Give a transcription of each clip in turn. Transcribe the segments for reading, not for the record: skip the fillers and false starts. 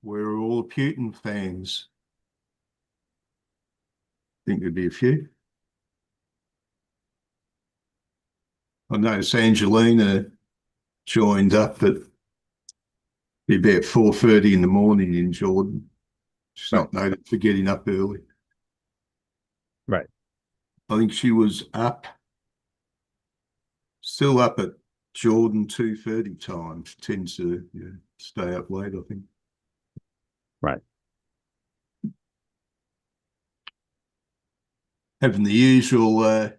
we're all Putin fans. Think there'd be a few. I noticed Angelina joined up at about 4:30 in the morning in Jordan. She's Right. not noted for getting up early. Right. I think she was still up at Jordan 2:30 time. She tends to stay up late, I think. Right. Having the usual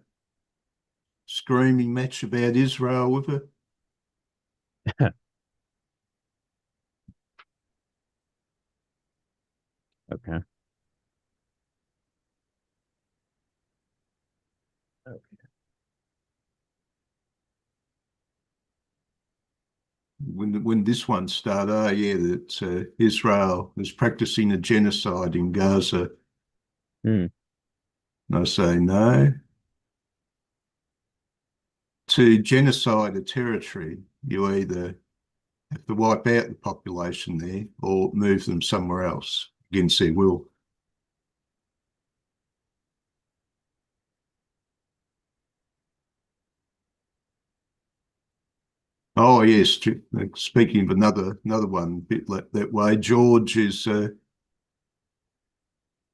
screaming match about Israel with her. Okay. Okay. When this one started, that Israel was practicing a genocide in Gaza. Hmm. And I say no. To genocide a territory, you either have to wipe out the population there or move them somewhere else against their will. Oh yes, speaking of another one, a bit like that way. George is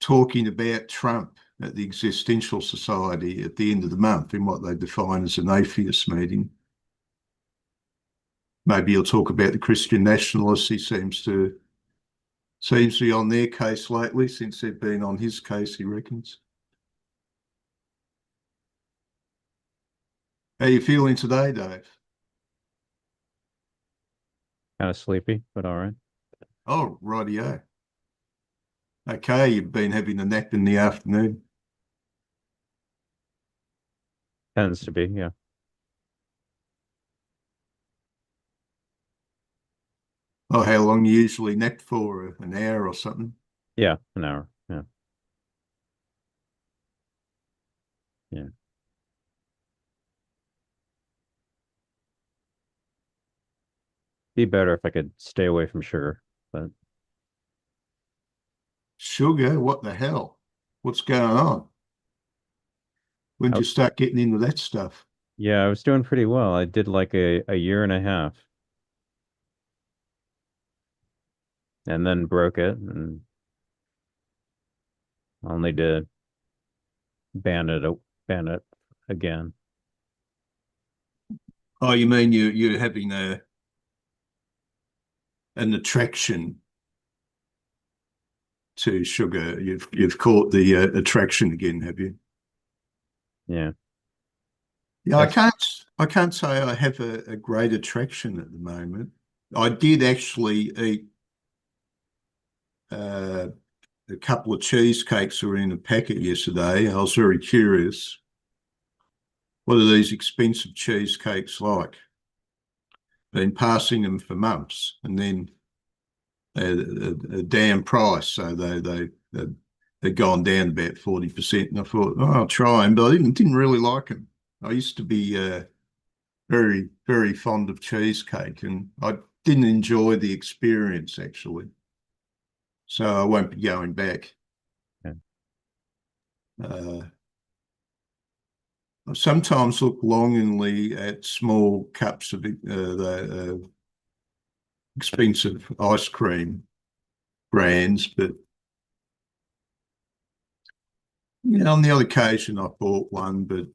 talking about Trump at the Existential Society at the end of the month in what they define as an atheist meeting. Maybe he'll talk about the Christian nationalists. He seems to be on their case lately since they've been on his case, he reckons. How are you feeling today, Dave? Kind of sleepy, but all right. Oh, rightio. Okay, you've been having a nap in the afternoon. Tends to be, yeah. Oh, how long you usually nap for? An hour or something? Yeah, an hour. Yeah. Yeah. Be better if I could stay away from sugar, but Sugar? What the hell? What's going on? When did I, you start getting into that stuff? yeah, I was doing pretty well. I did like a year and a half and then broke it and only to ban it again. Oh, you mean you're having an attraction to sugar? You've caught the attraction again, have you? Yeah. Yeah, That's I can't say I have a great attraction at the moment. I did actually eat uh, a couple of cheesecakes that were in a packet yesterday. I was very curious. What are these expensive cheesecakes like? Been passing them for months, and then a damn price. So they've gone down about 40%. And I thought, oh, I'll try them, but I didn't really like them. I used to be very, very fond of cheesecake, and I didn't enjoy the experience actually. So I won't be going back. yeah. Uh, I sometimes look longingly at small cups of the expensive ice cream brands, but on the odd occasion I bought one, but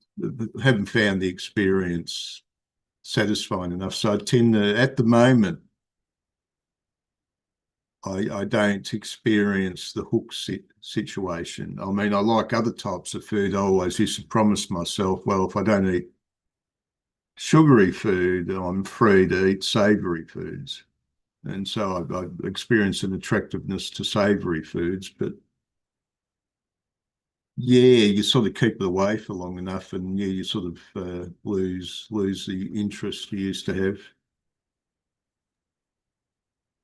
haven't found the experience satisfying enough. So I tend to, at the moment, I don't experience the hook situation. I mean, I like other types of food. I always used to promise myself, well, if I don't eat sugary food, I'm free to eat savoury foods. And so I experienced an attractiveness to savoury foods, but yeah, you sort of keep it away for long enough, and yeah, you sort of lose the interest you used to have.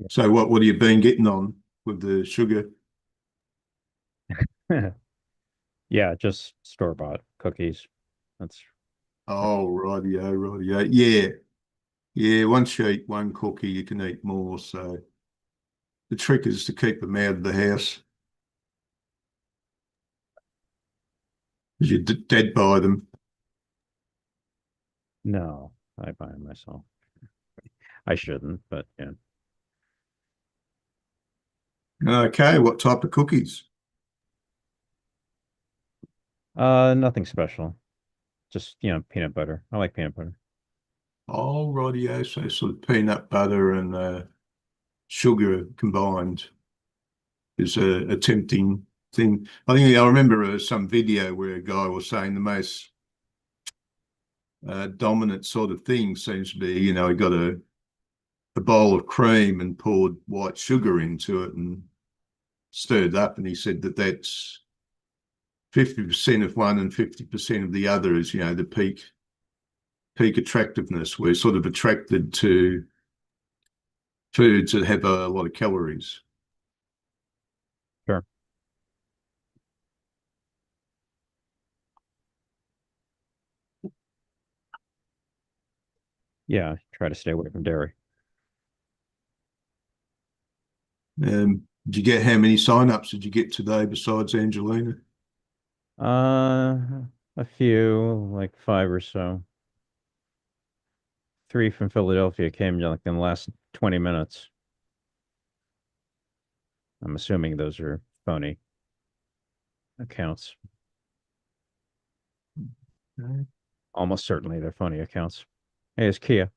So what have you been getting on with the sugar? Yeah, just store-bought cookies. That's Oh, rightio, rightio. Yeah, yeah. Once you eat one cookie, you can eat more. So the trick is to keep them out of the house. Because you're dead by them. No, I buy them myself. I shouldn't, but yeah. Okay, what type of cookies? Nothing special. Just, peanut butter. I like peanut butter. Oh, rightio. So sort of peanut butter and sugar combined is a tempting thing. I think I remember some video where a guy was saying the most dominant sort of thing seems to be, he got a bowl of cream and poured white sugar into it and stirred up, and he said that that's 50% of one and 50% of the other is, the peak attractiveness. We're sort of attracted to foods that have a lot of calories. Sure. Yeah, try to stay away from dairy. Did you get how many sign-ups did you get today besides Angelina? A few, like 5 or so. 3 from Philadelphia came like in the last 20 minutes. I'm assuming those are phony accounts. Okay. Almost certainly they're phony accounts. Hey, it's Kia.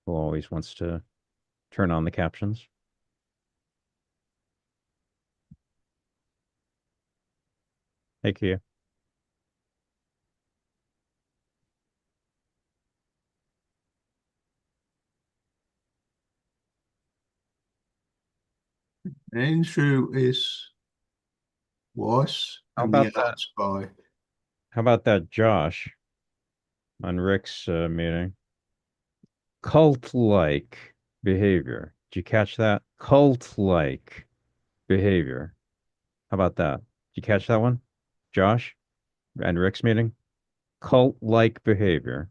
Who always wants to turn on the captions. Hey, Kia. Andrew S. Weiss How and the about that? Art Spy. How about that Josh on Rick's meeting? Cult-like behavior. Did you catch that? Cult-like behavior. How about that? Did you catch that one? Josh and Rick's meeting? Cult-like behavior.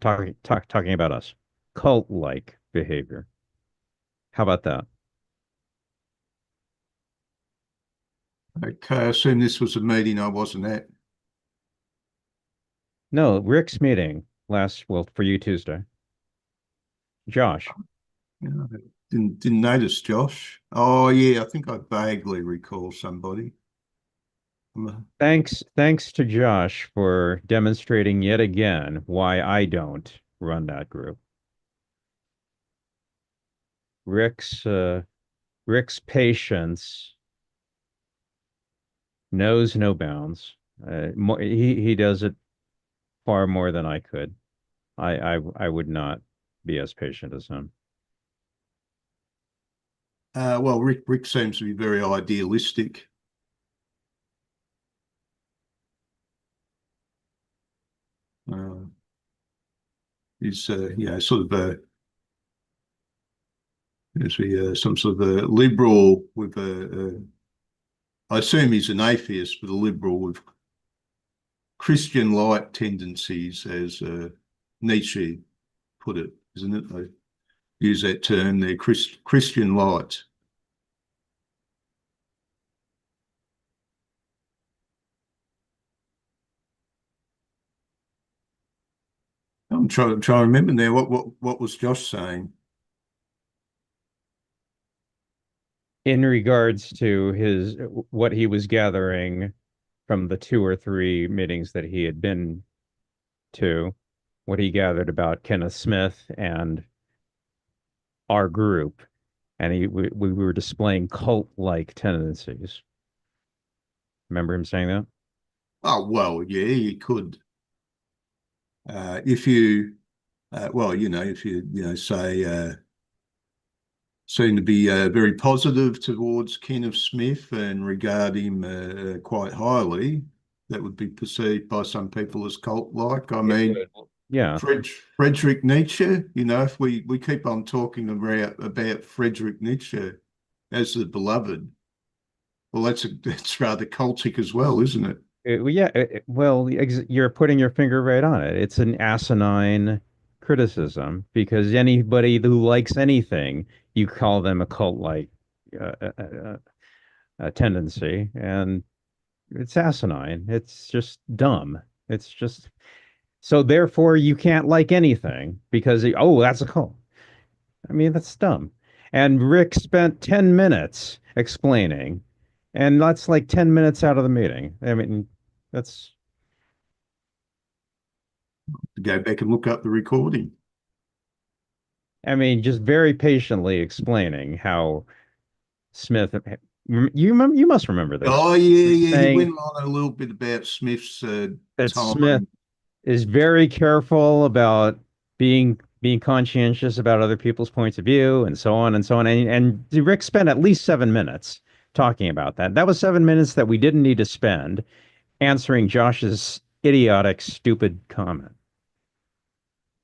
Talking about us. Cult-like behavior. How about that? Okay, I assume this was a meeting I wasn't at. No, Rick's meeting well, for you Tuesday. Josh. Yeah, didn't notice Josh. Oh yeah, I think I vaguely recall somebody. Thanks to Josh for demonstrating yet again why I don't run that group. Rick's uh, Rick's patience knows no bounds. He does it far more than I could. I would not be as patient as him. Well, Rick seems to be very idealistic. Uh, he's sort of some sort of a liberal with I assume he's an atheist, but a liberal with Christian-like tendencies, as Nietzsche put it, isn't it? They use that term. They're Christian light. I'm trying to remember now. What was Josh saying? In regards to his what he was gathering from the 2 or 3 meetings that he had been to, what he gathered about Kenneth Smith and our group, and we were displaying cult-like tendencies. Remember him saying that? Oh well, yeah, you could. If you, well, if you say seem to be very positive towards Kenneth Smith and regard him quite highly, that would be perceived by some people as cult-like. I It mean, would. Yeah. Friedrich Nietzsche, if we keep on talking about Friedrich Nietzsche as the beloved, well, that's rather cultic as well, isn't it? Yeah, well, you're putting your finger right on it. It's an asinine criticism because anybody who likes anything, you call them a cult-like uh, uh, uh, tendency, and it's asinine. It's just dumb. It's just so therefore you can't like anything because oh, that's a cult. I mean, that's dumb. And Rick spent 10 minutes explaining, and that's like 10 minutes out of the meeting. I mean, that's Go back and look up the recording. I mean, just very patiently explaining how Smith, you must remember this, Oh yeah, yeah. He saying went on a little bit about Smith's that Smith time. is very careful about being conscientious about other people's points of view and so on and so on. And Rick spent at least 7 minutes talking about that. That was 7 minutes that we didn't need to spend answering Josh's idiotic, stupid comment.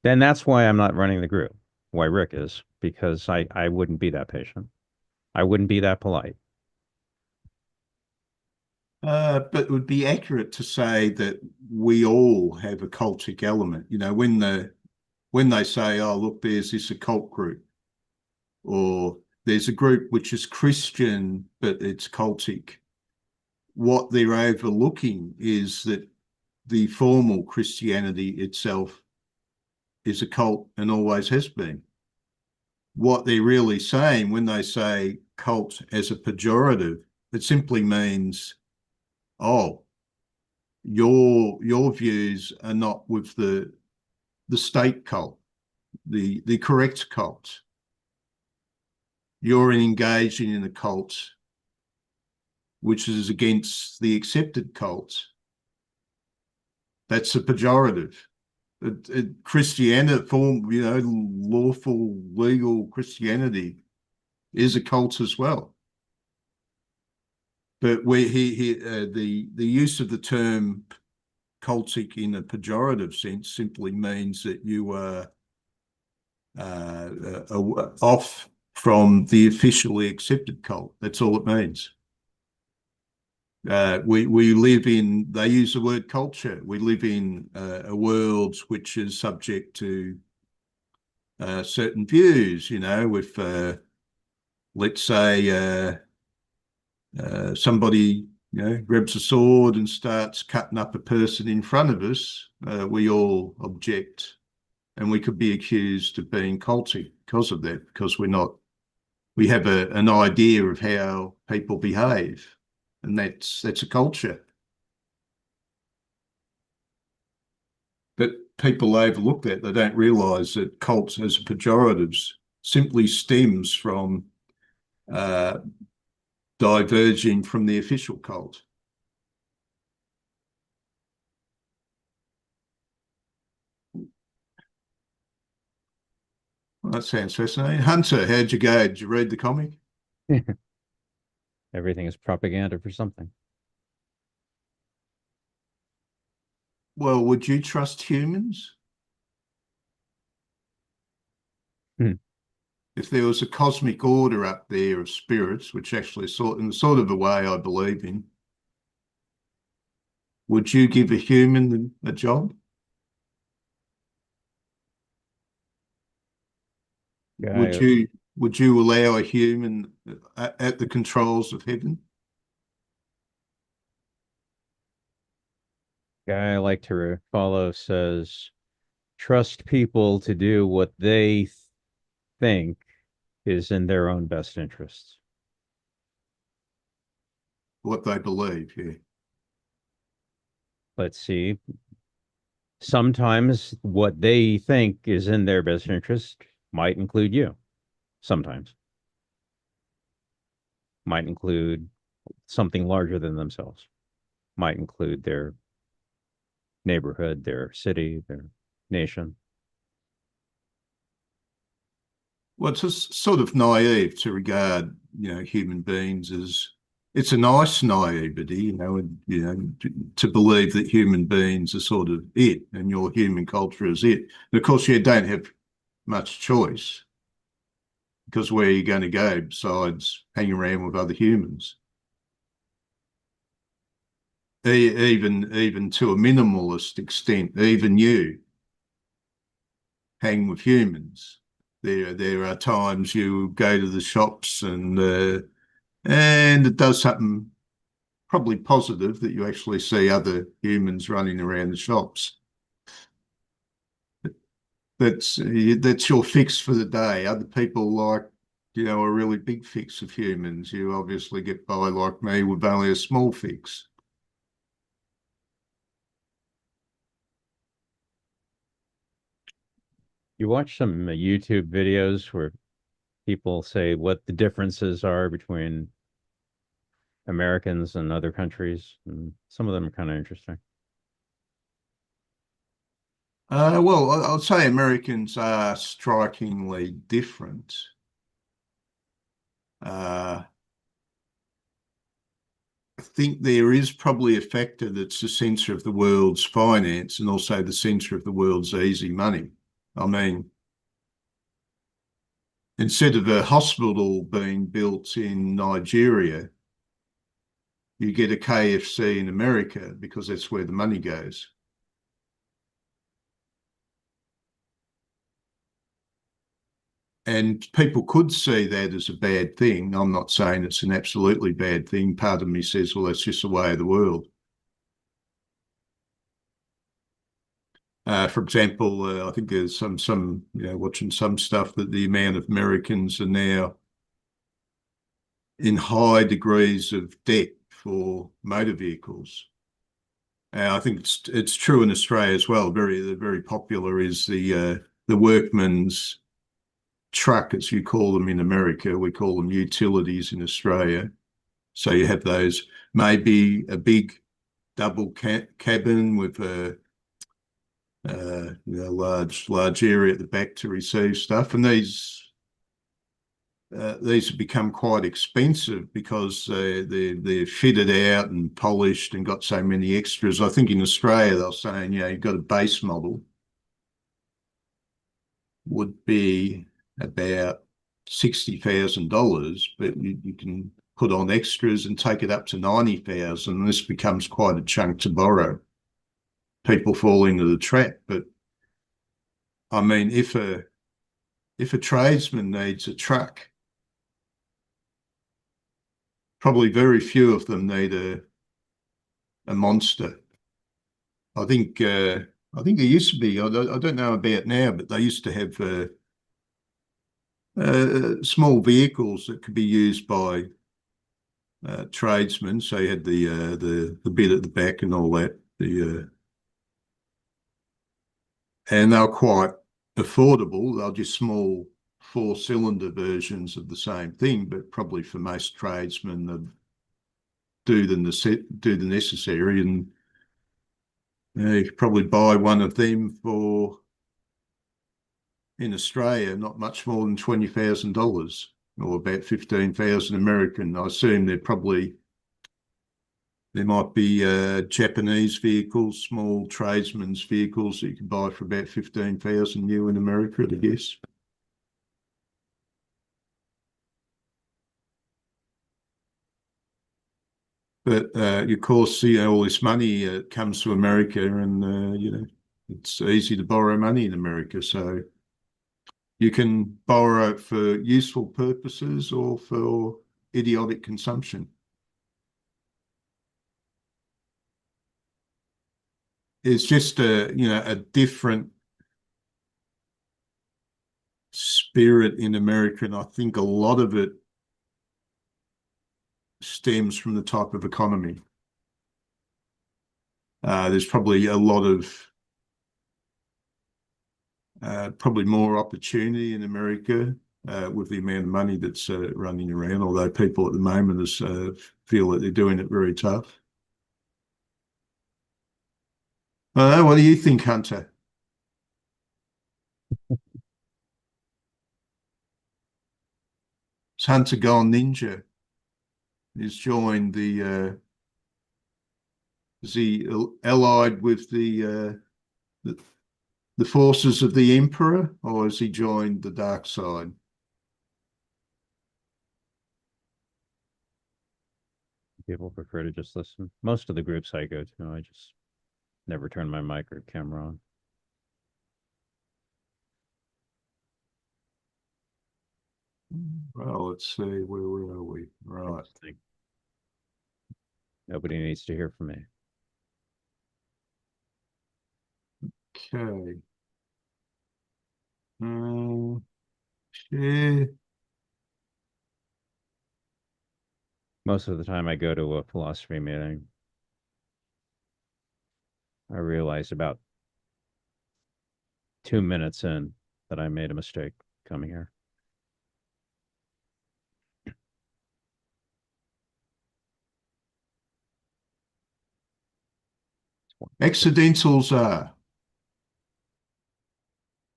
Then that's why I'm not running the group. Why Rick is, because I wouldn't be that patient. I wouldn't be that polite. But it would be accurate to say that we all have a cultic element. You know, when they say, "Oh, look, there's this occult group," or "There's a group which is Christian but it's cultic," what they're overlooking is that the formal Christianity itself is a cult and always has been. What they're really saying when they say cult as a pejorative, it simply means, oh, your views are not with the state cult, the correct cult. You're engaging in a cult which is against the accepted cult. That's a pejorative. Christianity, lawful, legal Christianity is a cult as well. But where the use of the term cultic in a pejorative sense simply means that you are off from the officially accepted cult. That's all it means. We live in, they use the word culture. We live in a world which is subject to certain views, with, let's say, somebody, grabs a sword and starts cutting up a person in front of us, we all object, and we could be accused of being culty because of that, because we have an idea of how people behave, and that's a culture. But people overlook that. They don't realise that cults as pejoratives simply stems from uh, diverging from the official cult. Well, that sounds fascinating. Hunter, how'd you go? Did you read the comic? Everything is propaganda for something. Well, would you trust humans? Hmm. If there was a cosmic order up there of spirits, which actually in the sort of a way I believe in, would you give a human a job? Would Guy, you would you allow a human at the controls of heaven? guy I like to follow says, trust people to do what they think is in their own best interests. What they believe, yeah. Let's see. Sometimes what they think is in their best interest might include you. Sometimes might include something larger than themselves, might include their neighborhood, their city, their nation. Well, it's just sort of naive to regard, human beings as it's a nice naivety, to believe that human beings are sort of it and your human culture is it. And of course, you don't have much choice because where are you going to go besides hanging around with other humans? even to a minimalist extent, even you hang with humans. There are times you go to the shops and it does something probably positive that you actually see other humans running around the shops. That's your fix for the day. Other people like, a really big fix of humans. You obviously get by, like me, with only a small fix. You watch some YouTube videos where people say what the differences are between Americans and other countries, and some of them are kind of interesting. Well, I'd say Americans are strikingly different. Uh, I think there is probably a factor that's the centre of the world's finance and also the centre of the world's easy money. I mean, instead of a hospital being built in Nigeria, you get a KFC in America because that's where the money goes. And people could see that as a bad thing. I'm not saying it's an absolutely bad thing. Part of me says, well, that's just the way of the world. For example, I think there's some watching some stuff that the amount of Americans are now in high degrees of debt for motor vehicles. I think it's true in Australia as well. Very popular is the workman's truck, as you call them in America. We call them utilities in Australia. So you have those, maybe a big double cabin with a large area at the back to receive stuff, and these have become quite expensive because they're fitted out and polished and got so many extras. I think in Australia they're saying, you've got a base model would be about $60,000, but you can put on extras and take it up to 90,000. And this becomes quite a chunk to borrow. People fall into the trap. But I mean, if a tradesman needs a truck, probably very few of them need a monster. I think there used to be. I don't know about now, but they used to have small vehicles that could be used by tradesmen. So you had the bit at the back and all that. And they were quite affordable. They're just small 4-cylinder versions of the same thing, but probably for most tradesmen, they'd do the necessary, and you could probably buy one of them for, in Australia, not much more than $20,000 or about 15,000 American. I assume there might be Japanese vehicles, small tradesmen's vehicles that you can buy for about 15,000 new in America, I guess. But of course, all this money comes to America, and it's easy to borrow money in America. So you can borrow it for useful purposes or for idiotic consumption. It's just a different spirit in America, and I think a lot of it stems from the type of economy. There's probably a lot of probably more opportunity in America with the amount of money that's running around, although people at the moment feel that they're doing it very tough. What do you think, Hunter? Has Hunter gone ninja? He's joined is he allied with the forces of the Emperor, or has he joined the dark side? People prefer to just listen. Most of the groups I go to, I just never turn my mic or camera on. Well, let's see, where are we? Right. Nobody needs to hear from me. Okay. Share. Most of the time I go to a philosophy meeting, I realize about 2 minutes in that I made a mistake coming here. Accidentals are.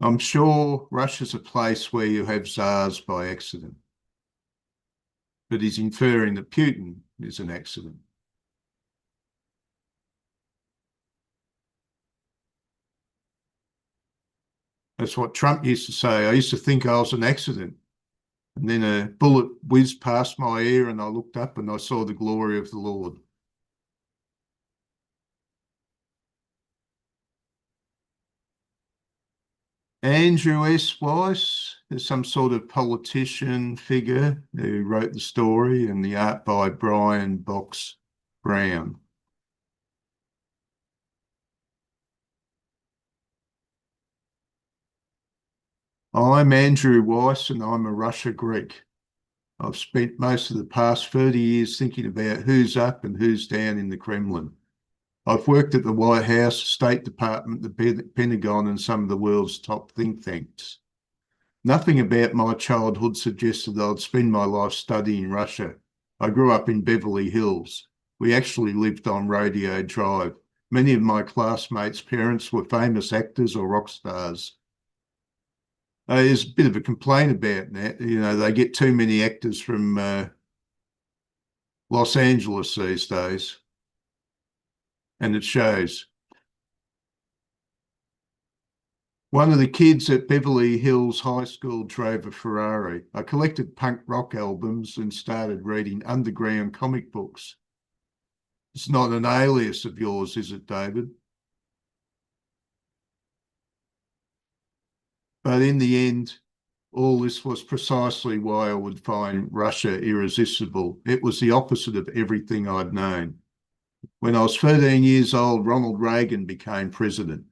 I'm sure Russia's a place where you have czars by accident. But he's inferring that Putin is an accident. That's what Trump used to say. I used to think I was an accident. And then a bullet whizzed past my ear and I looked up and I saw the glory of the Lord. Andrew S. Weiss is some sort of politician figure who wrote the story, and the art by Brian Box Brown. I'm Andrew Weiss and I'm a Russia Greek. I've spent most of the past 30 years thinking about who's up and who's down in the Kremlin. I've worked at the White House, State Department, the Pentagon, and some of the world's top think tanks. Nothing about my childhood suggested that I'd spend my life studying Russia. I grew up in Beverly Hills. We actually lived on Rodeo Drive. Many of my classmates' parents were famous actors or rock stars. There's a bit of a complaint about that. You know, they get too many actors from Los Angeles these days, and it shows. One of the kids at Beverly Hills High School drove a Ferrari. I collected punk rock albums and started reading underground comic books. It's not an alias of yours, is it, David? But in the end, all this was precisely why I would find Russia irresistible. It was the opposite of everything I'd known. When I was 13 years old, Ronald Reagan became president.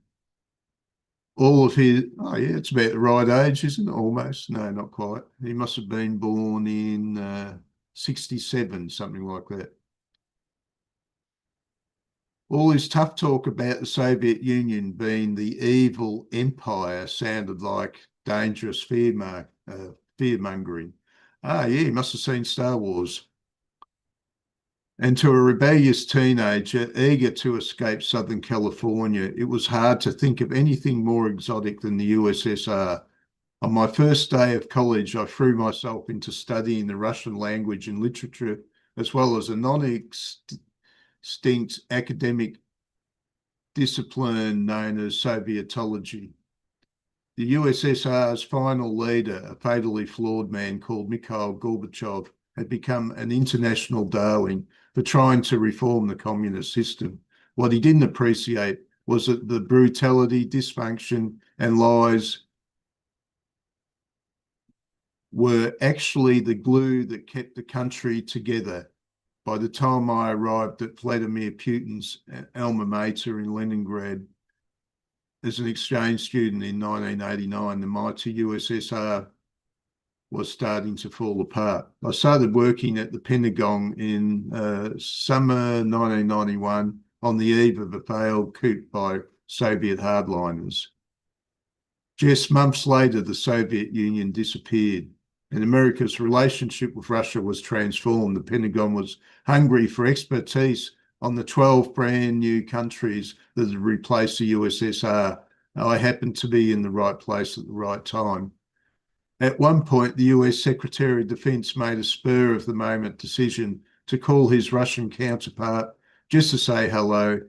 All of his, oh yeah, it's about the right age, isn't it? Almost. No, not quite. He must have been born in 67, something like that. All his tough talk about the Soviet Union being the evil empire sounded like dangerous fear-mongering. Ah, yeah, he must have seen Star Wars. And to a rebellious teenager eager to escape Southern California, it was hard to think of anything more exotic than the USSR. On my first day of college, I threw myself into studying the Russian language and literature, as well as a non-extinct academic discipline known as Sovietology. The USSR's final leader, a fatally flawed man called Mikhail Gorbachev, had become an international darling for trying to reform the communist system. What he didn't appreciate was that the brutality, dysfunction, and lies were actually the glue that kept the country together. By the time I arrived at Vladimir Putin's alma mater in Leningrad as an exchange student in 1989, the mighty USSR was starting to fall apart. I started working at the Pentagon in summer 1991 on the eve of a failed coup by Soviet hardliners. Just months later, the Soviet Union disappeared and America's relationship with Russia was transformed. The Pentagon was hungry for expertise on the 12 brand new countries that had replaced the USSR. I happened to be in the right place at the right time. At one point, the US Secretary of Defense made a spur of the moment decision to call his Russian counterpart just to say hello,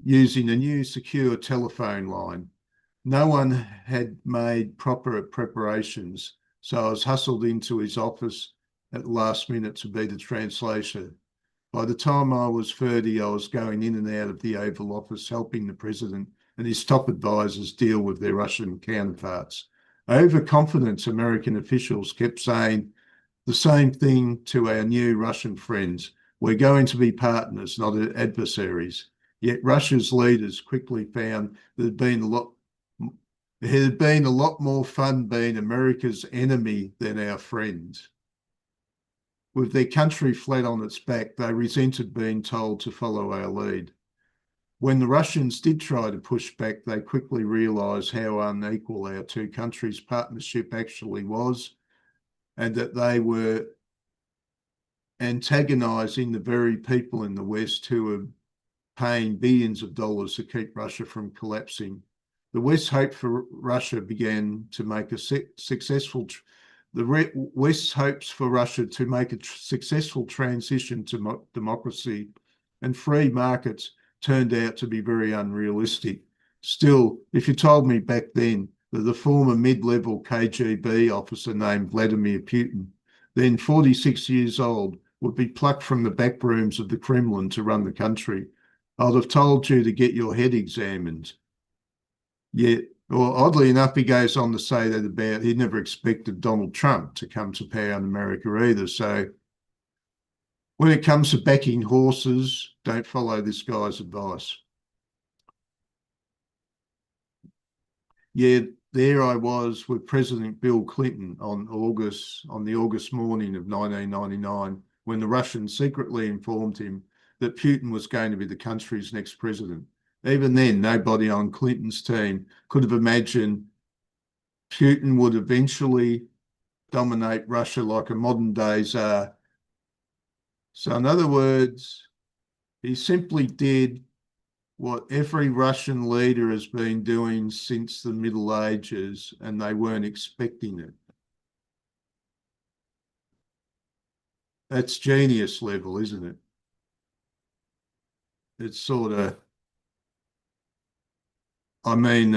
using a new secure telephone line. No one had made proper preparations, so I was hustled into his office at the last minute to be the translator. By the time I was 30, I was going in and out of the Oval Office, helping the president and his top advisors deal with their Russian counterparts. Overconfident American officials kept saying the same thing to our new Russian friends. We're going to be partners, not adversaries. Yet Russia's leaders quickly found that it had been a lot more fun being America's enemy than our friend. With their country flat on its back, they resented being told to follow our lead. When the Russians did try to push back, they quickly realised how unequal our two countries' partnership actually was, and that they were antagonising the very people in the West who were paying billions of dollars to keep Russia from collapsing. The West's hope for Russia began to make a successful. The West's hopes for Russia to make a successful transition to democracy and free markets turned out to be very unrealistic. Still, if you told me back then that the former mid-level KGB officer named Vladimir Putin, then 46 years old, would be plucked from the back rooms of the Kremlin to run the country, I'd have told you to get your head examined. Yet, well, oddly enough, he goes on to say that about he never expected Donald Trump to come to power in America either. So when it comes to backing horses, don't follow this guy's advice. Yeah, there I was with President Bill Clinton on the August morning of 1999, when the Russians secretly informed him that Putin was going to be the country's next president. Even then, nobody on Clinton's team could have imagined Putin would eventually dominate Russia like a modern day Czar. So in other words, he simply did what every Russian leader has been doing since the Middle Ages, and they weren't expecting it. That's genius level, isn't it? It's sort of, I mean,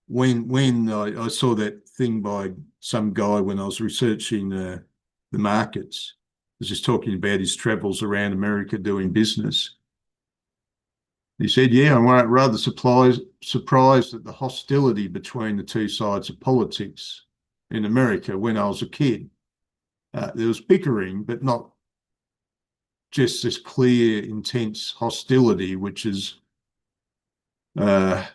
when I saw that thing by some guy when I was researching the markets, he was just talking about his travels around America doing business. He said, yeah, I'm rather surprised at the hostility between the two sides of politics in America when I was a kid. There was bickering, but not just this clear, intense hostility, which is, I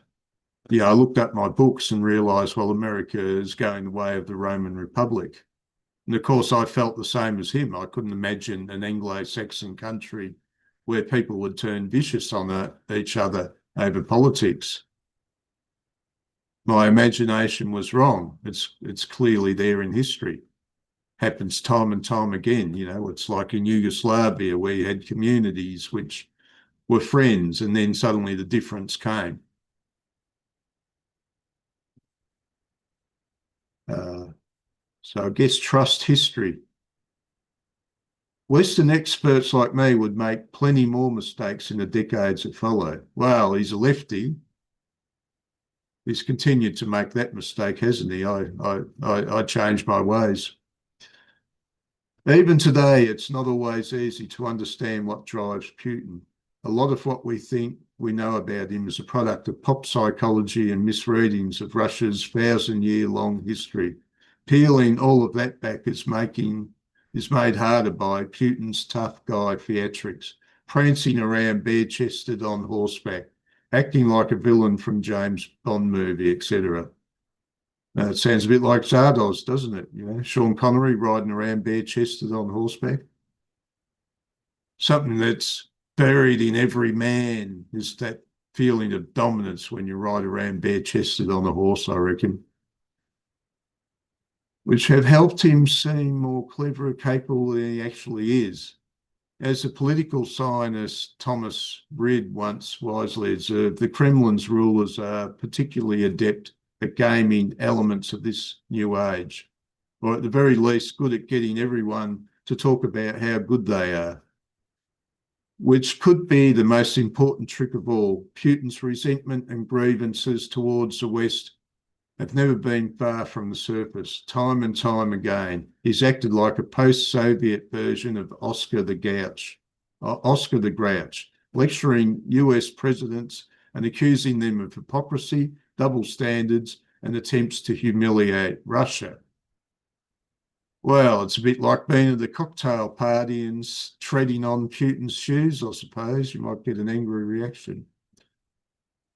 looked up my books and realised, well, America is going the way of the Roman Republic. And of course, I felt the same as him. I couldn't imagine an Anglo-Saxon country where people would turn vicious on each other over politics. My imagination was wrong. It's clearly there in history. Happens time and time again. It's like in Yugoslavia where you had communities which were friends, and then suddenly the difference came. So I guess trust history. Western experts like me would make plenty more mistakes in the decades that follow. Well, he's a lefty. He's continued to make that mistake, hasn't he? I changed my ways. Even today, it's not always easy to understand what drives Putin. A lot of what we think we know about him is a product of pop psychology and misreadings of Russia's 1,000-year-long history. Peeling all of that back is made harder by Putin's tough guy theatrics, prancing around bare-chested on horseback, acting like a villain from James Bond movie, etc. It sounds a bit like Zardoz, doesn't it? Sean Connery riding around bare-chested on horseback. Something that's buried in every man is that feeling of dominance when you ride around bare-chested on a horse, I reckon, which have helped him seem more clever, capable than he actually is. As the political scientist Thomas Rid once wisely observed, the Kremlin's rulers are particularly adept at gaming elements of this new age, or at the very least good at getting everyone to talk about how good they are, which could be the most important trick of all. Putin's resentment and grievances towards the West have never been far from the surface. Time and time again, he's acted like a post-Soviet version of Oscar the Grouch, Oscar the Grouch, lecturing US presidents and accusing them of hypocrisy, double standards, and attempts to humiliate Russia. Well, it's a bit like being at the cocktail party and treading on Putin's shoes, I suppose. You might get an angry reaction.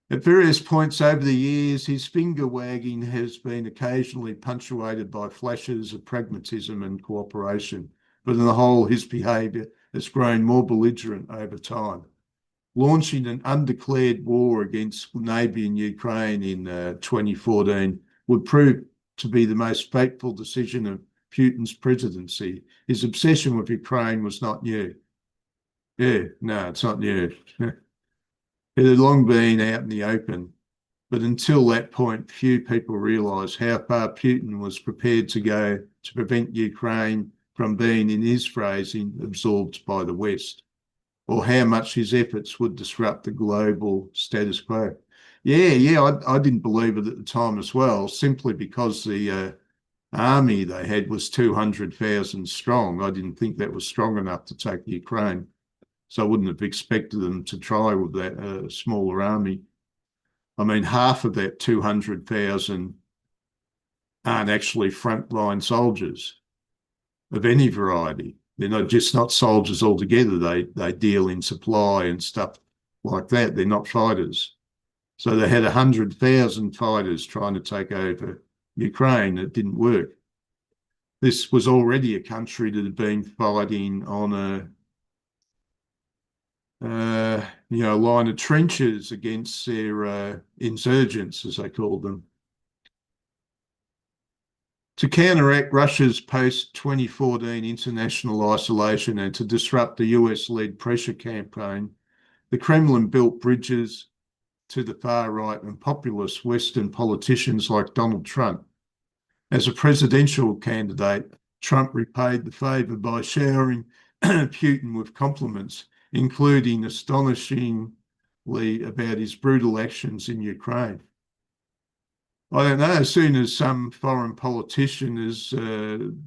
At various points over the years, his finger wagging has been occasionally punctuated by flashes of pragmatism and cooperation, but on the whole, his behaviour has grown more belligerent over time. Launching an undeclared war against neighbouring Ukraine in 2014 would prove to be the most fateful decision of Putin's presidency. His obsession with Ukraine was not new. Yeah, no, it's not new. It had long been out in the open, but until that point, few people realised how far Putin was prepared to go to prevent Ukraine from being, in his phrasing, absorbed by the West, or how much his efforts would disrupt the global status quo. I didn't believe it at the time as well, simply because the army they had was 200,000 strong. I didn't think that was strong enough to take Ukraine. So I wouldn't have expected them to try with that smaller army. I mean, half of that 200,000 aren't actually frontline soldiers of any variety. They're not soldiers altogether. They deal in supply and stuff like that. They're not fighters. So they had 100,000 fighters trying to take over Ukraine. It didn't work. This was already a country that had been fighting on a line of trenches against their insurgents, as they called them. To counteract Russia's post-2014 international isolation and to disrupt the US-led pressure campaign, the Kremlin built bridges to the far right and populist Western politicians like Donald Trump. As a presidential candidate, Trump repaid the favour by showering Putin with compliments, including astonishingly about his brutal actions in Ukraine. I don't know, as soon as some foreign politician as soon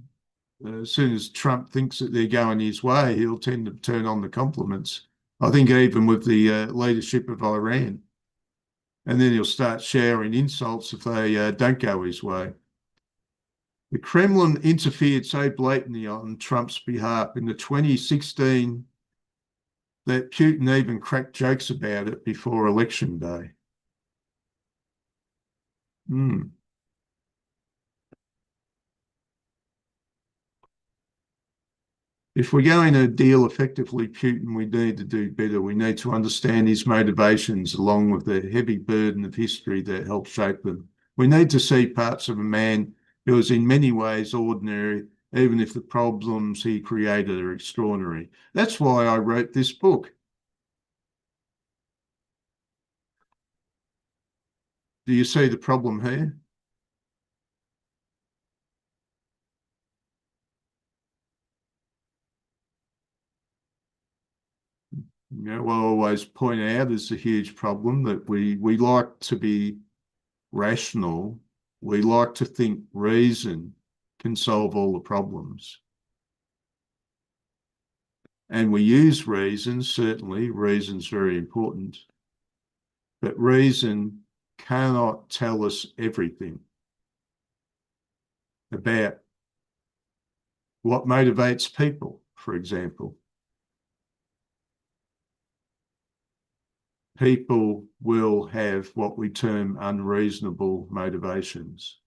as Trump thinks that they're going his way, he'll tend to turn on the compliments. I think even with the leadership of Iran. And then he'll start showering insults if they don't go his way. The Kremlin interfered so blatantly on Trump's behalf in the 2016 that Putin even cracked jokes about it before Election Day. If we're going to deal effectively Putin, we need to do better. We need to understand his motivations along with the heavy burden of history that helped shape them. We need to see parts of a man who is in many ways ordinary, even if the problems he created are extraordinary. That's why I wrote this book. Do you see the problem here? What I always point out is a huge problem that we like to be rational. We like to think reason can solve all the problems. And we use reason, certainly, reason's very important. But reason cannot tell us everything about what motivates people, for example. People will have what we term unreasonable motivations.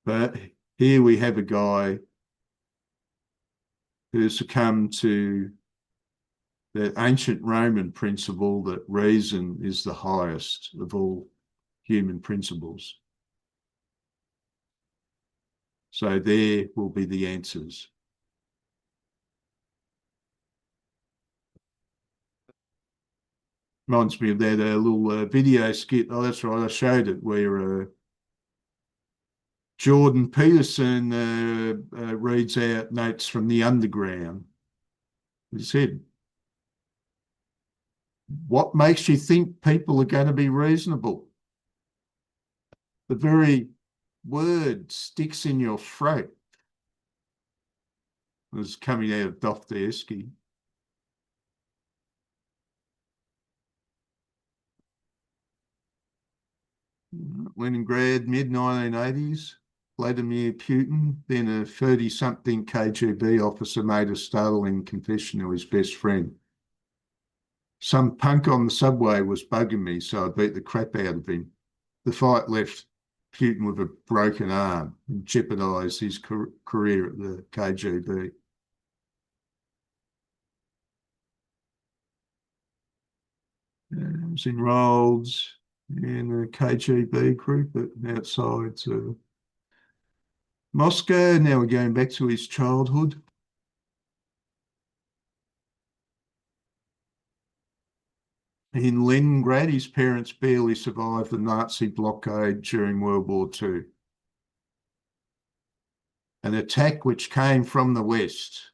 But here we have a guy who succumbed to the ancient Roman principle that reason is the highest of all human principles. So there will be the answers. Reminds me of that little video skit. Oh, that's right, I showed it, where Jordan Peterson reads out notes from the underground. He said, what makes you think people are going to be reasonable? The very word sticks in your throat. was coming out of Dostoevsky. Leningrad, mid-1980s. Vladimir Putin, then a 30-something KGB officer, made a startling confession to his best friend. Some punk on the subway was bugging me, so I beat the crap out of him. The fight left Putin with a broken arm and jeopardised his career at the KGB. He was enrolled in a KGB group outside Moscow. Now we're going back to his childhood. In Leningrad, his parents barely survived the Nazi blockade during World War II. An attack which came from the West.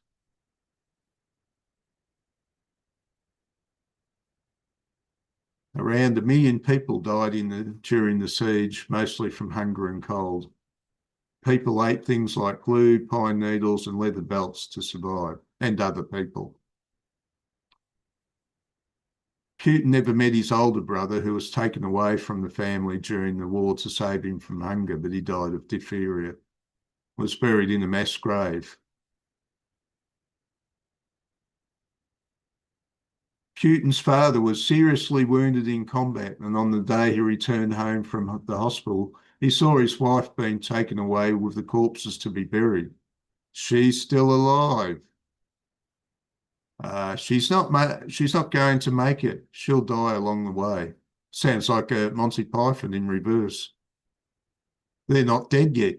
Around 1 million people died during the siege, mostly from hunger and cold. People ate things like glue, pine needles, and leather belts to survive, and other people. Putin never met his older brother, who was taken away from the family during the war to save him from hunger, but he died of diphtheria. Was buried in a mass grave. Putin's father was seriously wounded in combat, and on the day he returned home from the hospital, he saw his wife being taken away with the corpses to be buried. She's still alive. She's not going to make it. She'll die along the way. Sounds like a Monty Python in reverse. They're not dead yet.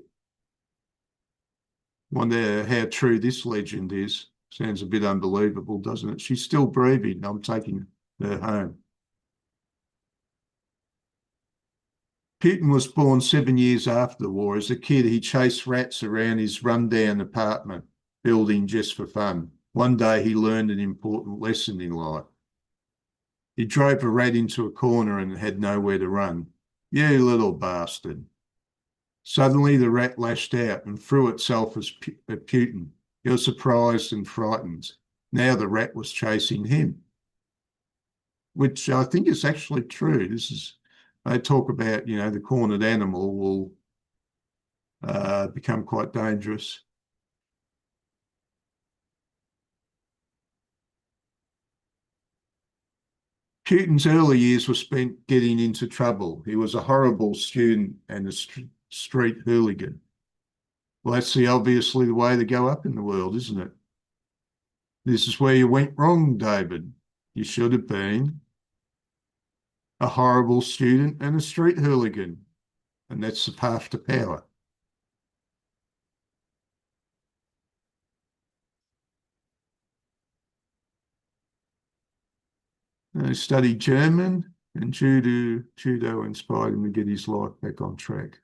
Wonder how true this legend is. Sounds a bit unbelievable, doesn't it? She's still breathing. I'm taking her home. Putin was born 7 years after the war. As a kid, he chased rats around his rundown apartment building just for fun. One day, he learned an important lesson in life. He drove a rat into a corner and had nowhere to run. You little bastard. Suddenly, the rat lashed out and threw itself at Putin. He was surprised and frightened. Now the rat was chasing him, which I think is actually true. They talk about, the cornered animal will become quite dangerous. Putin's early years were spent getting into trouble. He was a horrible student and a street hooligan. Well, that's obviously the way to go up in the world, isn't it? This is where you went wrong, David. You should have been a horrible student and a street hooligan, and that's the path to power. He studied German, and judo inspired him to get his life back on track.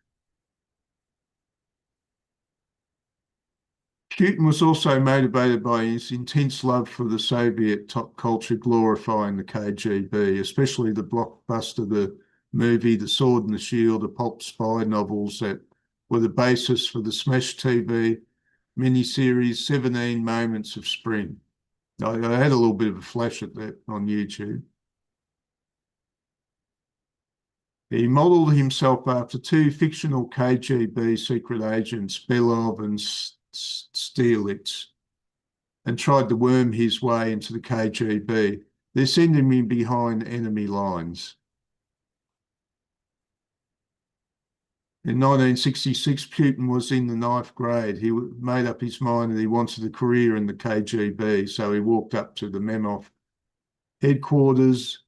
Putin was also motivated by his intense love for the Soviet top culture glorifying the KGB, especially the blockbuster, the movie, The Sword and the Shield, the pulp spy novels that were the basis for the Smash TV miniseries 17 Moments of Spring. I had a little bit of a flash at that on YouTube. He modelled himself after two fictional KGB secret agents, Belov and Stirlitz, and tried to worm his way into the KGB. They're sending him behind enemy lines. In 1966, Putin was in the 9th grade. He made up his mind that he wanted a career in the KGB, so he walked up to the Memov headquarters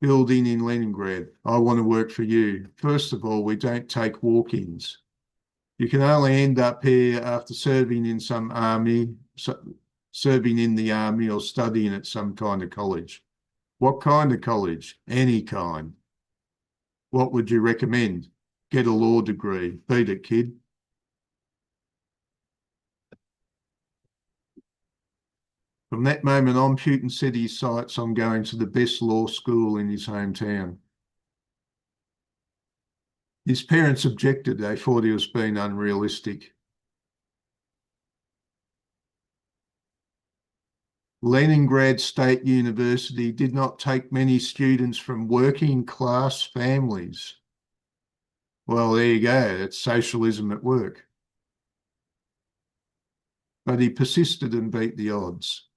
building in Leningrad. I want to work for you. First of all, we don't take walk-ins. You can only end up here after serving in the army or studying at some kind of college. What kind of college? Any kind. What would you recommend? Get a law degree. Beat it, kid. From that moment on, Putin set his sights on going to the best law school in his hometown. His parents objected. They thought he was being unrealistic. Leningrad State University did not take many students from working class families. Well, there you go. It's socialism at work. But he persisted and beat the odds.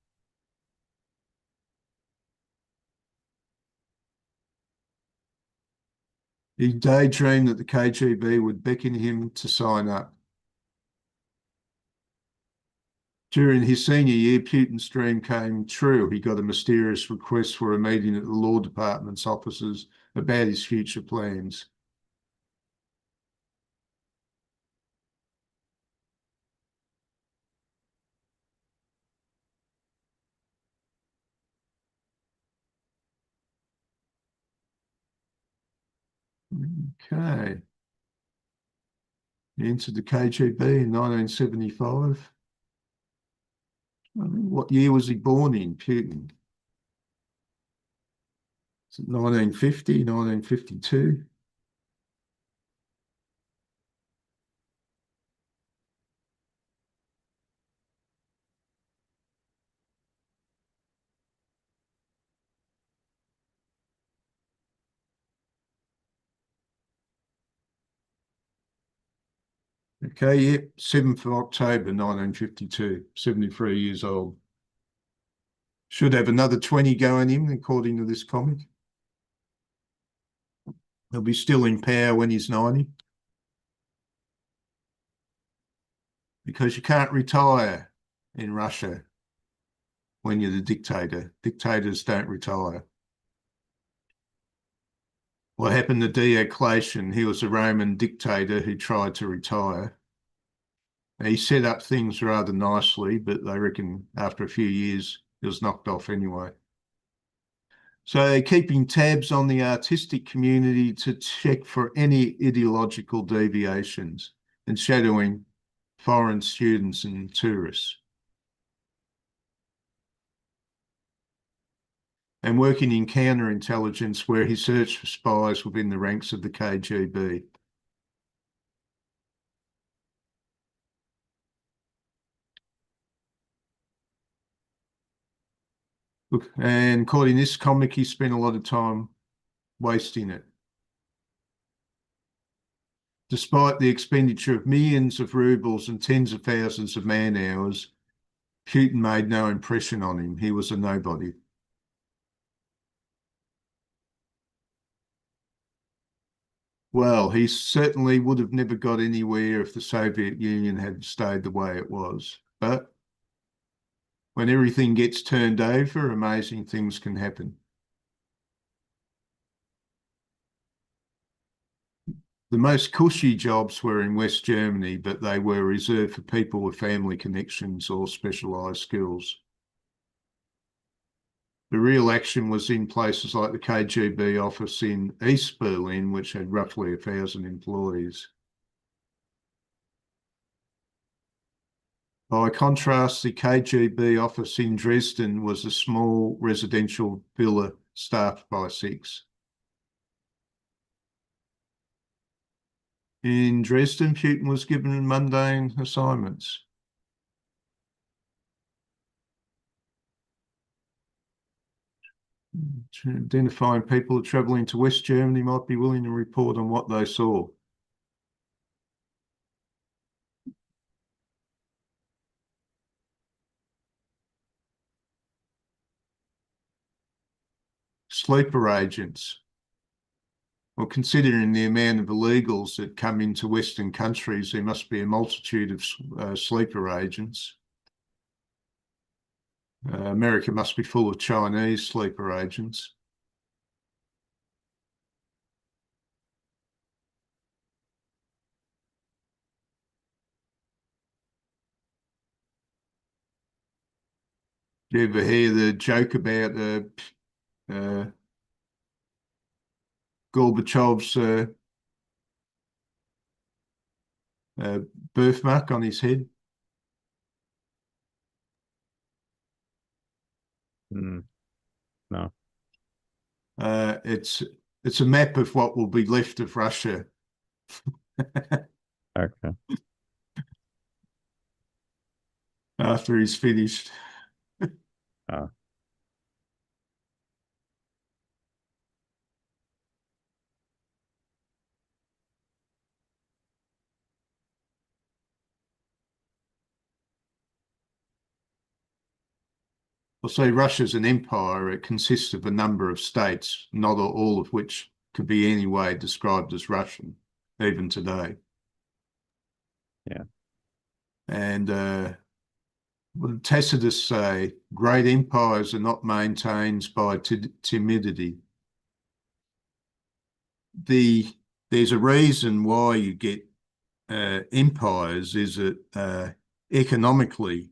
He daydreamed that the KGB would beckon him to sign up. During his senior year, Putin's dream came true. He got a mysterious request for a meeting at the Law Department's offices about his future plans. Okay. He entered the KGB in 1975. What year was he born in, Putin? Is it 1950, 1952? Okay, yep, 7th of October 1952, 73 years old. Should have another 20 going in, according to this comic. He'll be still in power when he's 90. Because you can't retire in Russia when you're the dictator. Dictators don't retire. What happened to Diocletian? He was a Roman dictator who tried to retire. He set up things rather nicely, but they reckon after a few years he was knocked off anyway. So keeping tabs on the artistic community to check for any ideological deviations and shadowing foreign students and tourists. And working in counterintelligence where he searched for spies within the ranks of the KGB. Look, and according to this comic, he spent a lot of time wasting it. Despite the expenditure of millions of rubles and tens of thousands of man hours, Putin made no impression on him. He was a nobody. Well, he certainly would have never got anywhere if the Soviet Union had stayed the way it was. But when everything gets turned over, amazing things can happen. The most cushy jobs were in West Germany, but they were reserved for people with family connections or specialised skills. The real action was in places like the KGB office in East Berlin, which had roughly 1,000 employees. By contrast, the KGB office in Dresden was a small residential villa staffed by 6. In Dresden, Putin was given mundane assignments. Identifying people travelling to West Germany might be willing to report on what they saw. Sleeper agents. Well, considering the amount of illegals that come into Western countries, there must be a multitude of sleeper agents. America must be full of Chinese sleeper agents. Do you ever hear the joke about Gorbachev's birthmark on his head? No. It's a map of what will be left of Russia. Okay. After he's finished. Uh, Well, so Russia's an empire. It consists of a number of states, not all of which could be any way described as Russian, even today. yeah. And what Tacitus say, great empires are not maintained by timidity. There's a reason why you get empires is that economically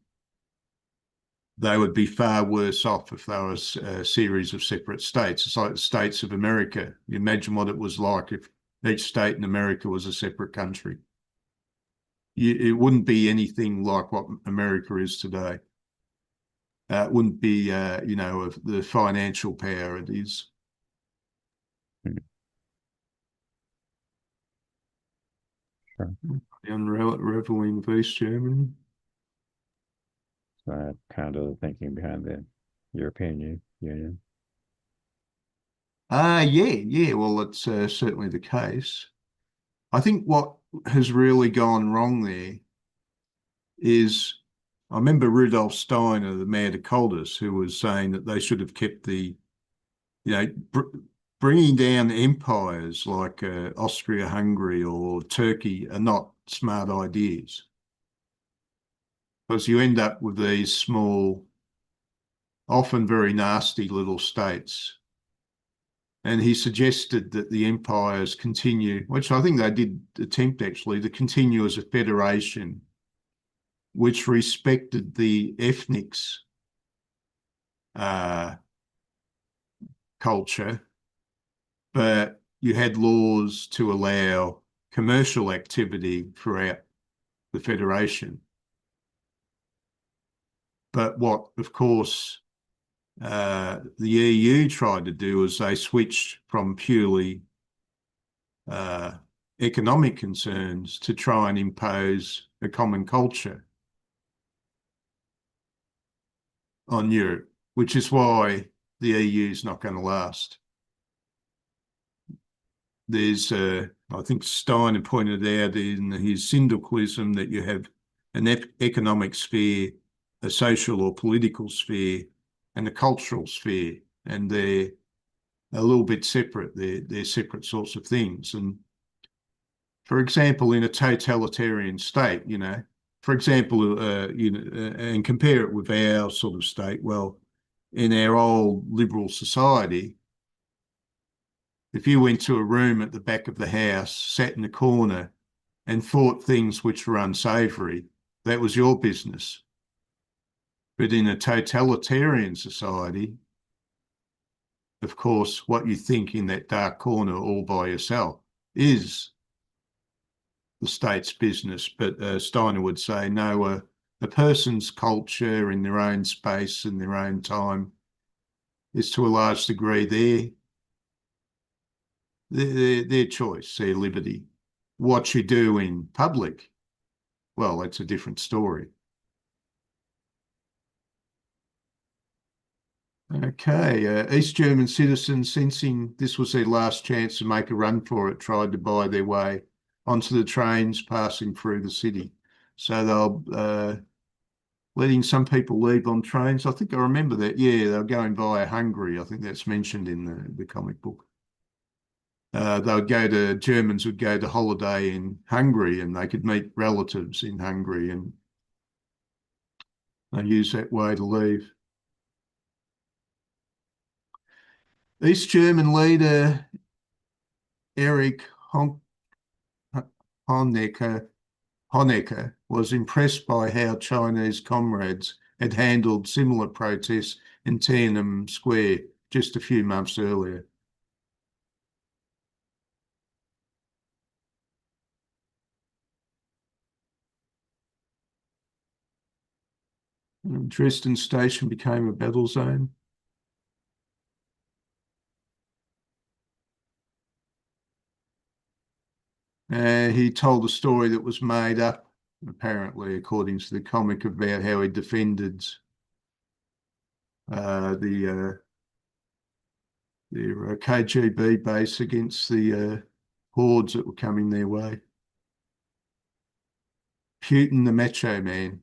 they would be far worse off if they were a series of separate states. It's like the states of America. You imagine what it was like if each state in America was a separate country. It wouldn't be anything like what America is today. It wouldn't be, of the financial power it is. Hmm. Sure. The unraveling of East Germany. So that kind of thinking behind the European Union. Yeah. Well, it's certainly the case. I think what has really gone wrong there is I remember Rudolf Steiner, the mayor of Coldus, who was saying that they should have kept the, bringing down empires like Austria-Hungary or Turkey are not smart ideas because you end up with these small, often very nasty little states. And he suggested that the empires continue, which I think they did attempt actually, to continue as a federation which respected the ethnics culture, but you had laws to allow commercial activity throughout the federation. But what, of course, the EU tried to do is they switched from purely economic concerns to try and impose a common culture on Europe, which is why the EU is not going to last. There's, I think Steiner pointed out in his syndicalism that you have an economic sphere, a social or political sphere, and a cultural sphere, and they're a little bit separate. They're separate sorts of things. And for example, in a totalitarian state, for example, and compare it with our sort of state. Well, in our old liberal society, if you went to a room at the back of the house, sat in a corner, and thought things which were unsavoury, that was your business. But in a totalitarian society, of course, what you think in that dark corner all by yourself is the state's business. But Steiner would say, no, a person's culture in their own space and their own time is to a large degree their choice, their liberty. What you do in public, well, that's a different story. Okay, East German citizens, sensing this was their last chance to make a run for it, tried to buy their way onto the trains passing through the city. So they'll letting some people leave on trains. I think I remember that. Yeah, they're going via Hungary. I think that's mentioned in the comic book. Germans would go to holiday in Hungary and they could meet relatives in Hungary and they use that way to leave. East German leader Erich Honecker was impressed by how Chinese comrades had handled similar protests in Tiananmen Square just a few months earlier. Dresden Station became a battle zone. He told a story that was made up, apparently, according to the comic, about how he defended their KGB base against the hordes that were coming their way. Putin, the macho man.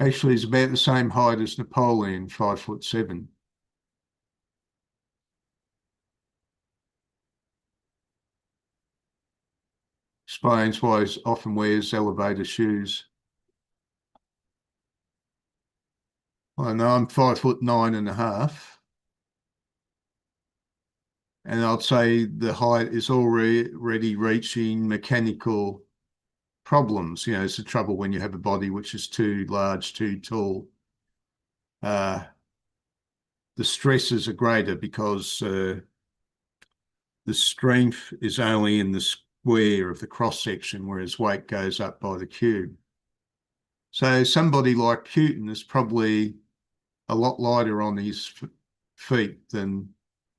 Actually, he's about the same height as Napoleon, 5'7". Explains why he often wears elevator shoes. I know I'm 5'9.5". And I'd say the height is already reaching mechanical problems. You know, it's the trouble when you have a body which is too large, too tall. The stresses are greater because the strength is only in the square of the cross section, whereas weight goes up by the cube. So somebody like Putin is probably a lot lighter on his feet than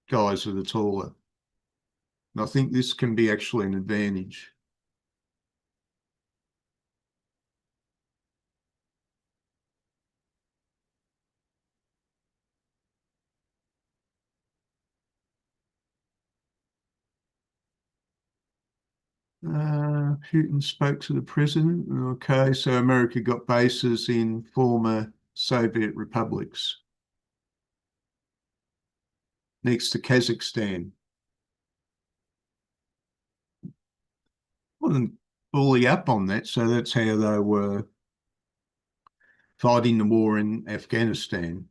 guys that are taller. And I think this can be actually an advantage. Putin spoke to the president. Okay, so America got bases in former Soviet republics next to Kazakhstan. Wasn't fully up on that, so that's how they were fighting the war in Afghanistan.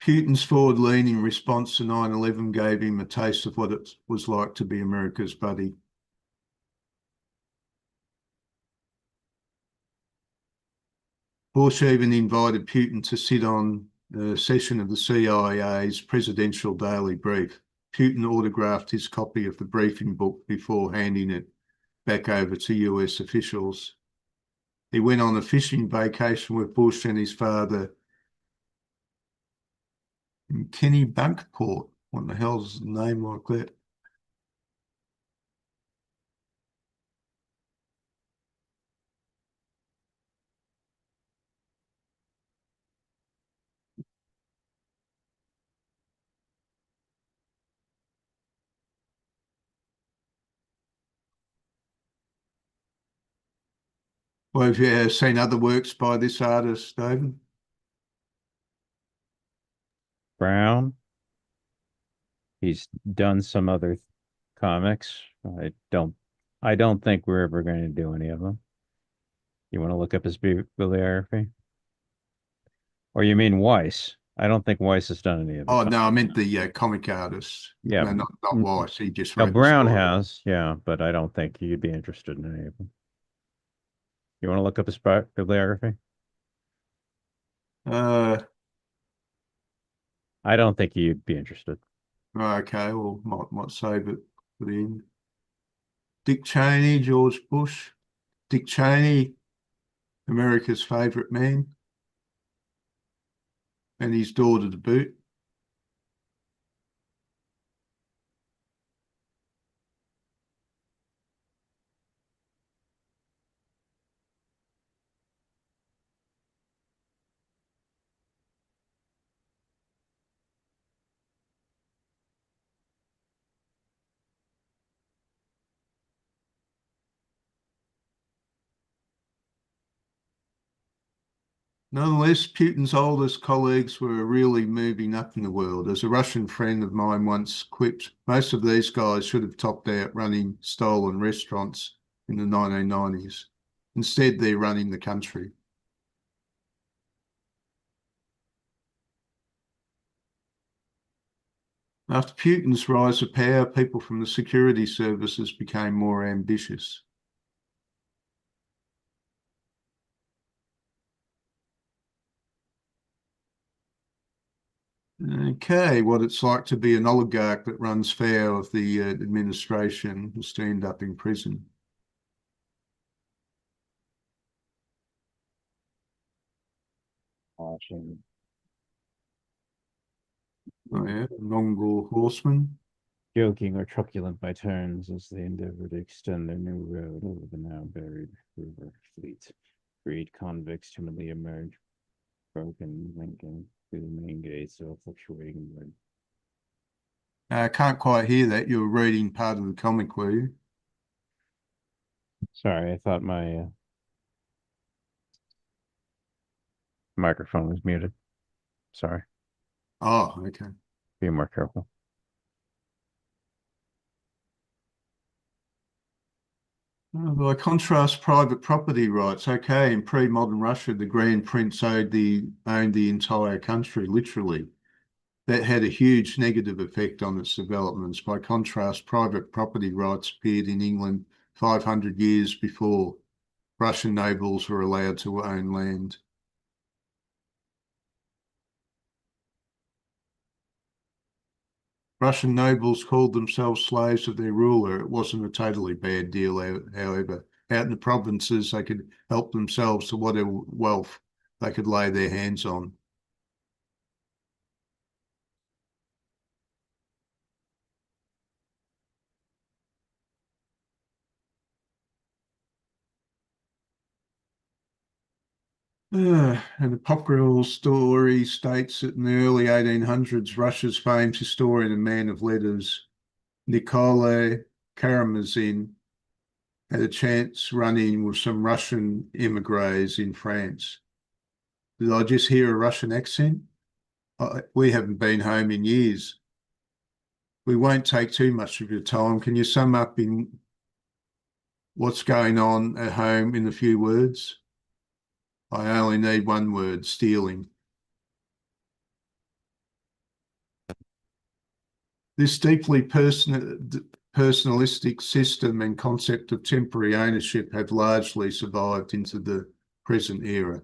Putin's forward-leaning response to 9/11 gave him a taste of what it was like to be America's buddy. Bush even invited Putin to sit on a session of the CIA's presidential daily brief. Putin autographed his copy of the briefing book before handing it back over to US officials. He went on a fishing vacation with Bush and his father in Kennebunkport. What the hell's the name like that? Well, have you seen other works by this artist, David? Brown. He's done some other comics. I don't think we're ever going to do any of them. You want to look up his bibliography? Or you mean Weiss? I don't think Weiss has done any of Oh, them. no, I meant the comic artist. Yeah. No, not Weiss. He just Now wrote the Brown story. has, yeah, but I don't think you'd be interested in any of them. You want to look up his bibliography? Uh, I don't think you'd be interested. okay, well, might save it for the end. Dick Cheney, George Bush. Dick Cheney, America's favourite man, and his daughter to boot. Nonetheless, Putin's oldest colleagues were really moving up in the world. As a Russian friend of mine once quipped, most of these guys should have topped out running stolen restaurants in the 1990s. Instead, they're running the country. After Putin's rise to power, people from the security services became more ambitious. Okay, what it's like to be an oligarch that runs foul of the administration will stand up in prison. watching. Oh yeah, Mongol horsemen. Joking or truculent by turns as they endeavor to extend their new road over the now buried river fleet. Freed convicts timidly emerge, broken, linking through the main gates of a fluctuating wood. I can't quite hear that. You were reading part of the comic, were you? Sorry, I thought my microphone was muted. Sorry, Oh, okay. be more careful. By contrast, private property rights. Okay, in pre-modern Russia, the Grand Prince owned the entire country, literally. That had a huge negative effect on its developments. By contrast, private property rights appeared in England 500 years before Russian nobles were allowed to own land. Russian nobles called themselves slaves of their ruler. It wasn't a totally bad deal, however. Out in the provinces, they could help themselves to whatever wealth they could lay their hands on. An apocryphal story states that in the early 1800s, Russia's famed historian and man of letters, Nikolai Karamazin, had a chance run-in with some Russian immigrants in France. Did I just hear a Russian accent? We haven't been home in years. We won't take too much of your time. Can you sum up in what's going on at home in a few words? I only need one word, stealing. This deeply personalistic system and concept of temporary ownership have largely survived into the present era.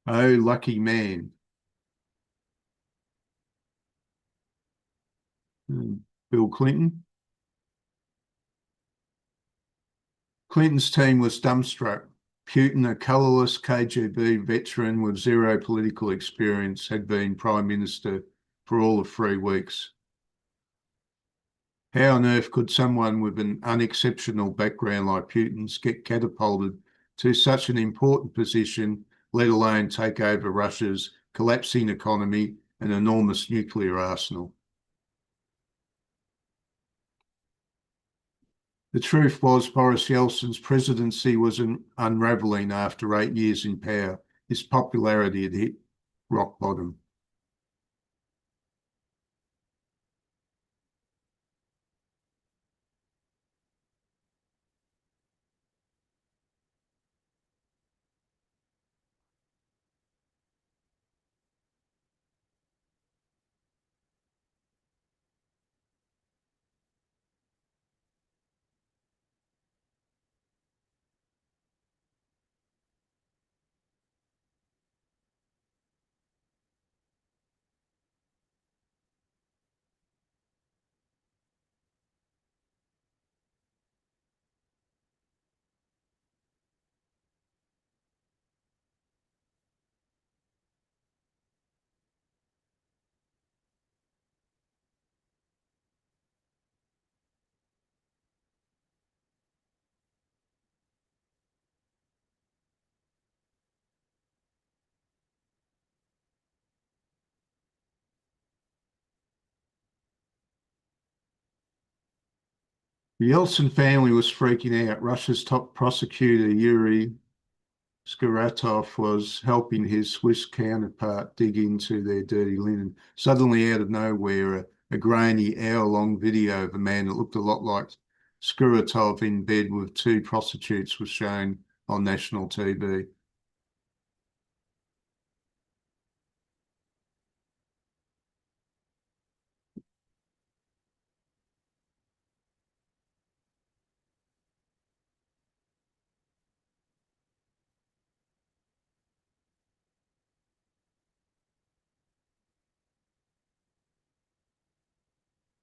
Oh, lucky man. Bill Clinton. Clinton's team was dumbstruck. Putin, a colourless KGB veteran with zero political experience, had been Prime Minister for all of 3 weeks. How on earth could someone with an unexceptional background like Putin's get catapulted to such an important position, let alone take over Russia's collapsing economy and enormous nuclear arsenal? The truth was Boris Yeltsin's presidency was unravelling after 8 years in power. His popularity had hit rock bottom. The Yeltsin family was freaking out. Russia's top prosecutor, Yuri Skaratov, was helping his Swiss counterpart dig into their dirty linen. Suddenly, out of nowhere, a grainy hour-long video of a man that looked a lot like Skuratov in bed with two prostitutes was shown on national TV.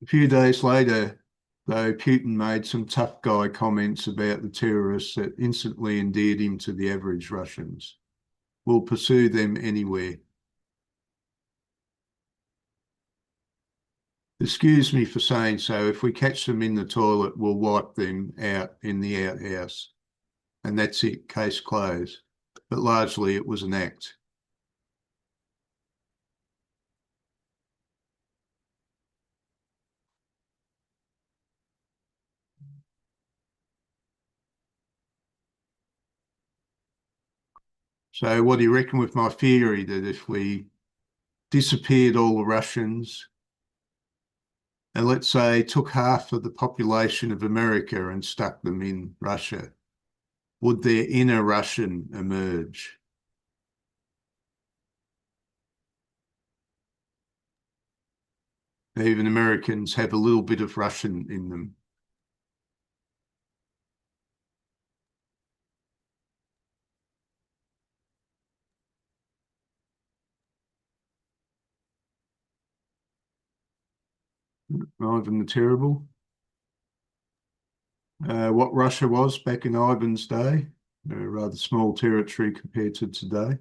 A few days later, though Putin made some tough guy comments about the terrorists that instantly endeared him to the average Russians. We'll pursue them anywhere. Excuse me for saying so. If we catch them in the toilet, we'll wipe them out in the outhouse. And that's it, case closed. But largely it was an act. So what do you reckon with my theory that if we disappeared all the Russians and let's say took half of the population of America and stuck them in Russia, would their inner Russian emerge? Even Americans have a little bit of Russian in them. Ivan the Terrible. What Russia was back in Ivan's day, a rather small territory compared to today.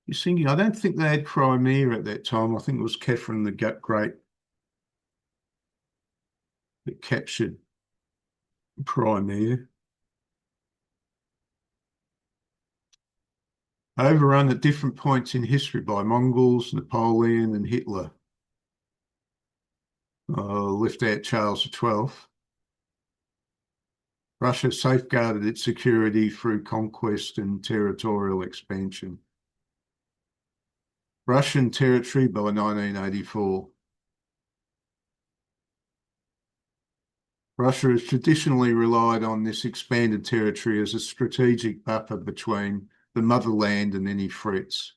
You're thinking, I don't think they had Crimea at that time. I think it was Catherine the Great that captured Crimea. Overrun at different points in history by Mongols, Napoleon, and Hitler. Left out Charles XII. Russia safeguarded its security through conquest and territorial expansion. Russian territory by 1984. Russia has traditionally relied on this expanded territory as a strategic buffer between the motherland and any threats.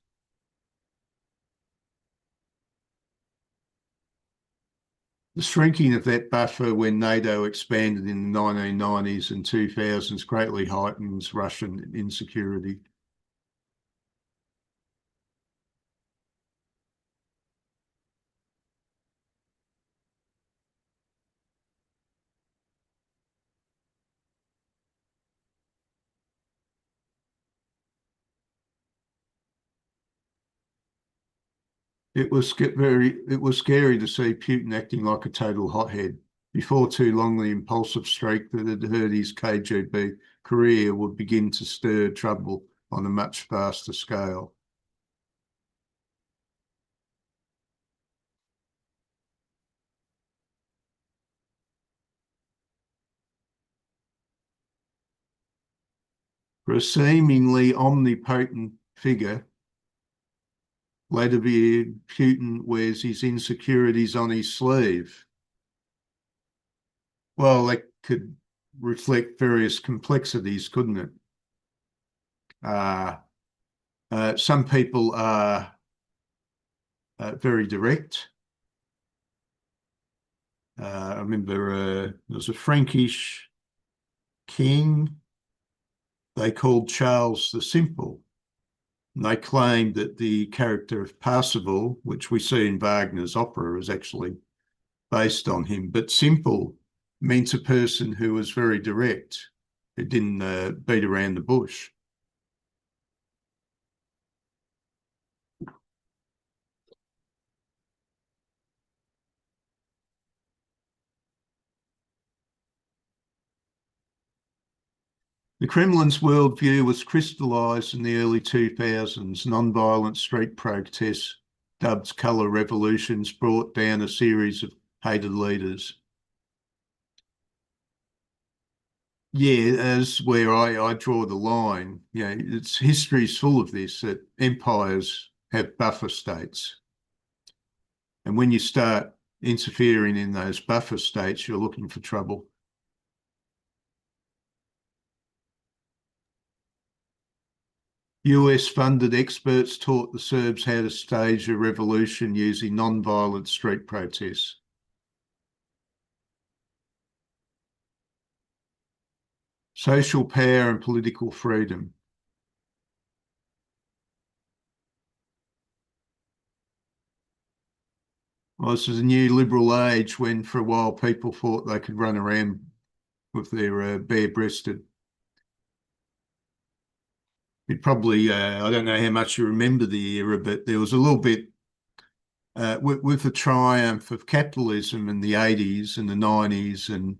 The shrinking of that buffer when NATO expanded in the 1990s and 2000s greatly heightens Russian insecurity. It was scary to see Putin acting like a total hothead. Before too long, the impulsive streak that had hurt his KGB career would begin to stir trouble on a much faster scale. For a seemingly omnipotent figure, Vladimir Putin wears his insecurities on his sleeve. Well, that could reflect various complexities, couldn't it? Some people are very direct. I remember there was a Frankish king they called Charles the Simple. And they claimed that the character of Parsifal, which we see in Wagner's opera, is actually based on him. But simple meant a person who was very direct, who didn't beat around the bush. The Kremlin's worldview was crystallised in the early 2000s. Non-violent street protests, dubbed colour revolutions, brought down a series of hated leaders. Yeah, as where I draw the line. You know, it's history's full of this, that empires have buffer states. And when you start interfering in those buffer states, you're looking for trouble. US-funded experts taught the Serbs how to stage a revolution using non-violent street protests. Social power and political freedom. Well, this is a new liberal age when for a while people thought they could run around with their bare-breasted. It probably, I don't know how much you remember the era, but there was a little bit with the triumph of capitalism in the 80s and the 90s and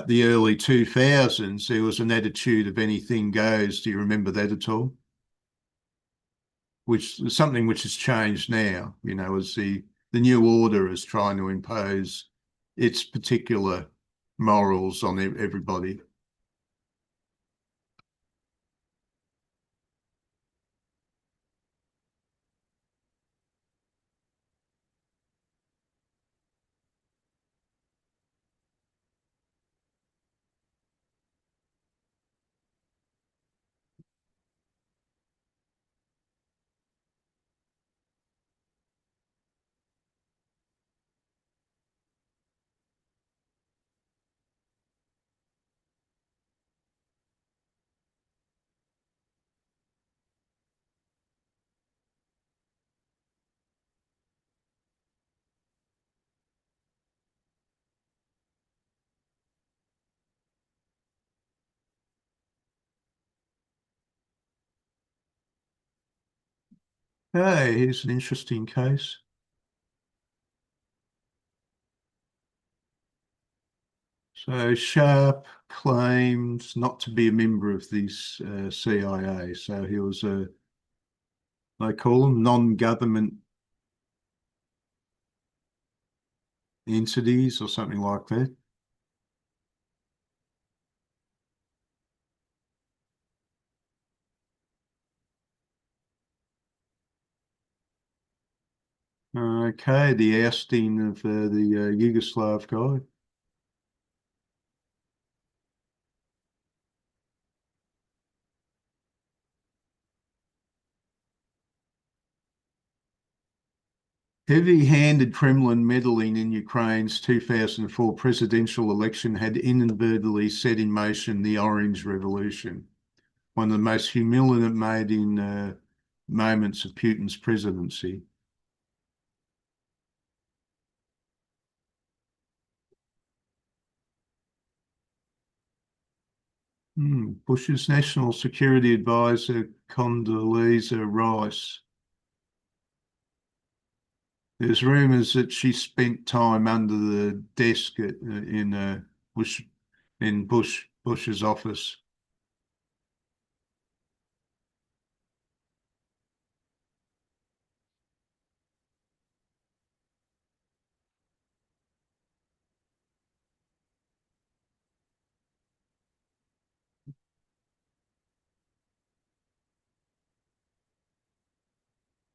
the early 2000s, there was an attitude of anything goes. Do you remember that at all? Which is something which has changed now, as the new order is trying to impose its particular morals on everybody. Hey, here's an interesting case. So Sharp claims not to be a member of this CIA. So he was they call them non-government entities or something like that. Okay, the ousting of the Yugoslav guy. Heavy-handed Kremlin meddling in Ukraine's 2004 presidential election had inadvertently set in motion the Orange Revolution, one of the most humiliating moments of Putin's presidency. Bush's National Security Advisor, Condoleezza Rice. There's rumours that she spent time under the desk Bush in Bush's office.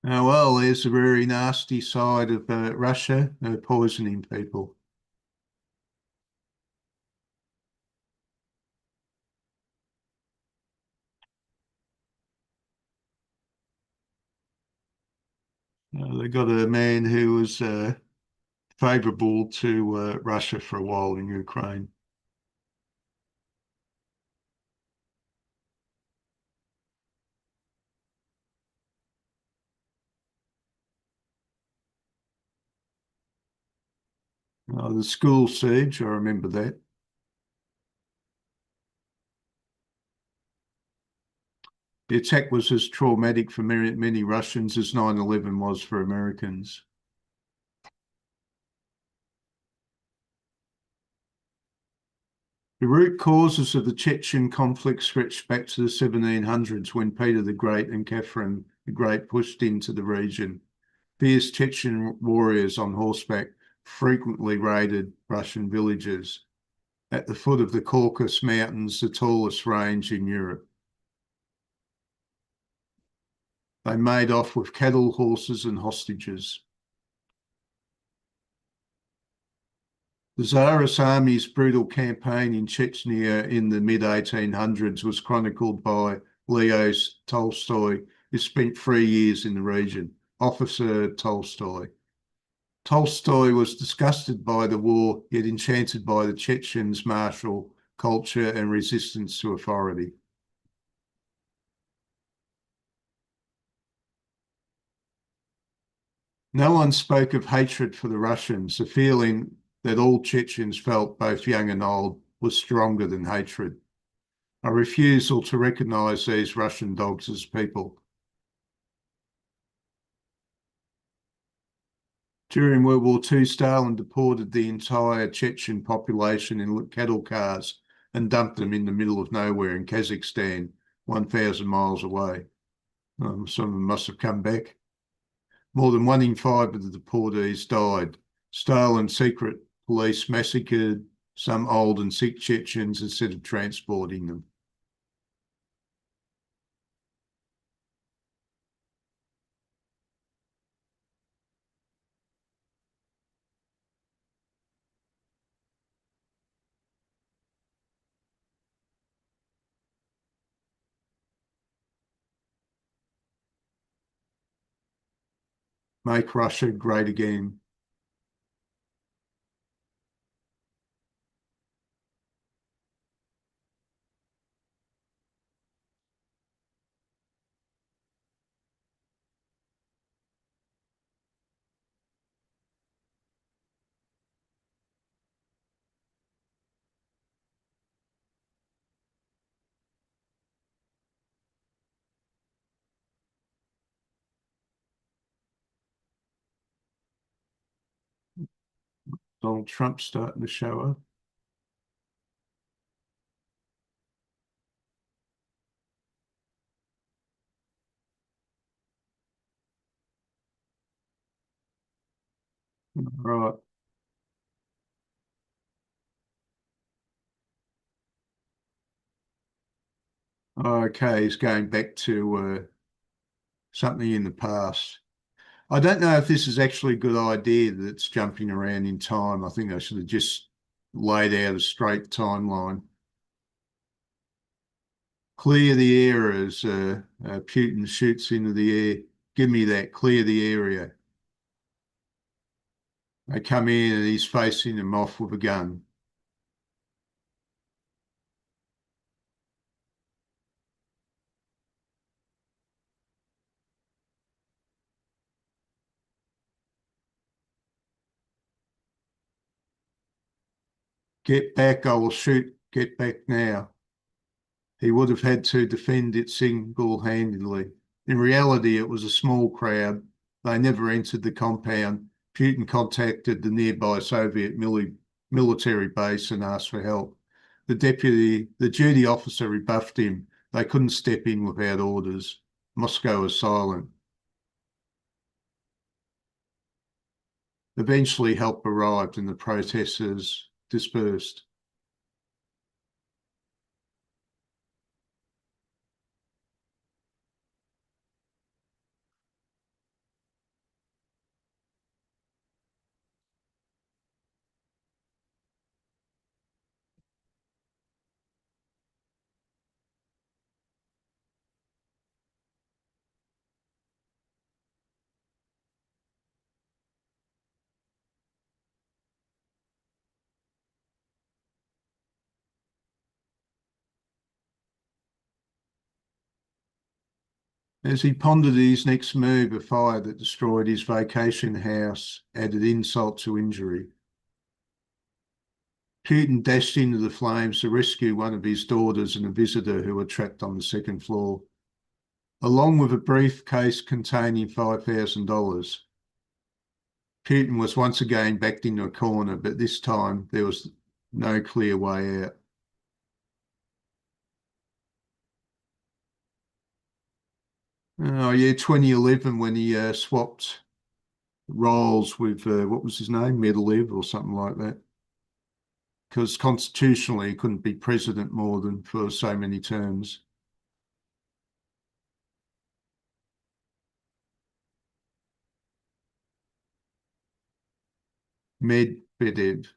Well, there's a very nasty side of Russia, poisoning people. They got a man who was favourable to Russia for a while in Ukraine. The school siege, I remember that. The attack was as traumatic for many Russians as 9/11 was for Americans. The root causes of the Chechen conflict stretched back to the 1700s when Peter the Great and Catherine the Great pushed into the region. Fierce Chechen warriors on horseback frequently raided Russian villages at the foot of the Caucasus Mountains, the tallest range in Europe. They made off with cattle, horses, and hostages. The Tsarist army's brutal campaign in Chechnya in the mid-1800s was chronicled by Leo Tolstoy, who spent 3 years in the region. Officer Tolstoy. Tolstoy was disgusted by the war, yet enchanted by the Chechens' martial culture and resistance to authority. No one spoke of hatred for the Russians. The feeling that all Chechens felt, both young and old, was stronger than hatred. A refusal to recognise these Russian dogs as people. During World War II, Stalin deported the entire Chechen population in cattle cars and dumped them in the middle of nowhere in Kazakhstan, 1,000 miles away. Some of them must have come back. More than 1 in 5 of the deportees died. Stalin's secret police massacred some old and sick Chechens instead of transporting them. Make Russia great again. Donald Trump starting to show up. Right. Okay, he's going back to something in the past. I don't know if this is actually a good idea that it's jumping around in time. I think I should have just laid out a straight timeline. Clear the air as Putin shoots into the air. Give me that. Clear the area. They come in and he's facing them off with a gun. Get back, I will shoot. Get back now. He would have had to defend it single-handedly. In reality, it was a small crowd. They never entered the compound. Putin contacted the nearby Soviet military base and asked for help. The duty officer rebuffed him. They couldn't step in without orders. Moscow was silent. Eventually, help arrived and the protesters dispersed. As he pondered his next move, a fire that destroyed his vacation house added insult to injury. Putin dashed into the flames to rescue one of his daughters and a visitor who were trapped on the second floor, along with a briefcase containing $5,000. Putin was once again backed into a corner, but this time there was no clear way out. Oh yeah, 2011 when he swapped roles with what was his name, Medvedev or something like that. Because constitutionally he couldn't be president more than for so many terms. Medvedev.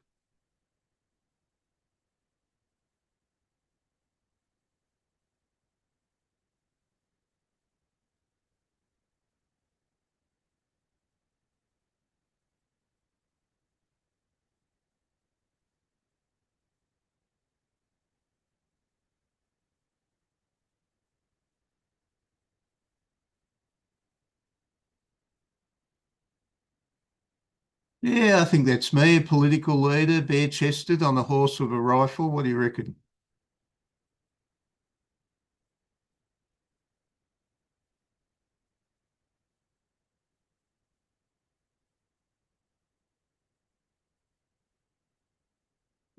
Yeah, I think that's me, a political leader, bare-chested on a horse with a rifle. What do you reckon?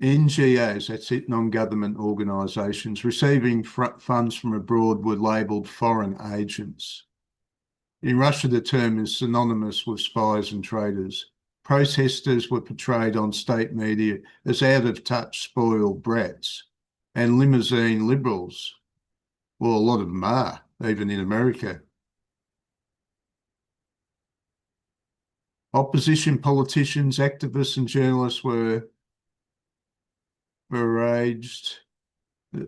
NGOs, that's it, non-government organisations, receiving funds from abroad were labelled foreign agents. In Russia, the term is synonymous with spies and traitors. Protesters were portrayed on state media as out-of-touch, spoiled brats, and limousine liberals. Well, a lot of them are, even in America. Opposition politicians, activists, and journalists were enraged. Uh,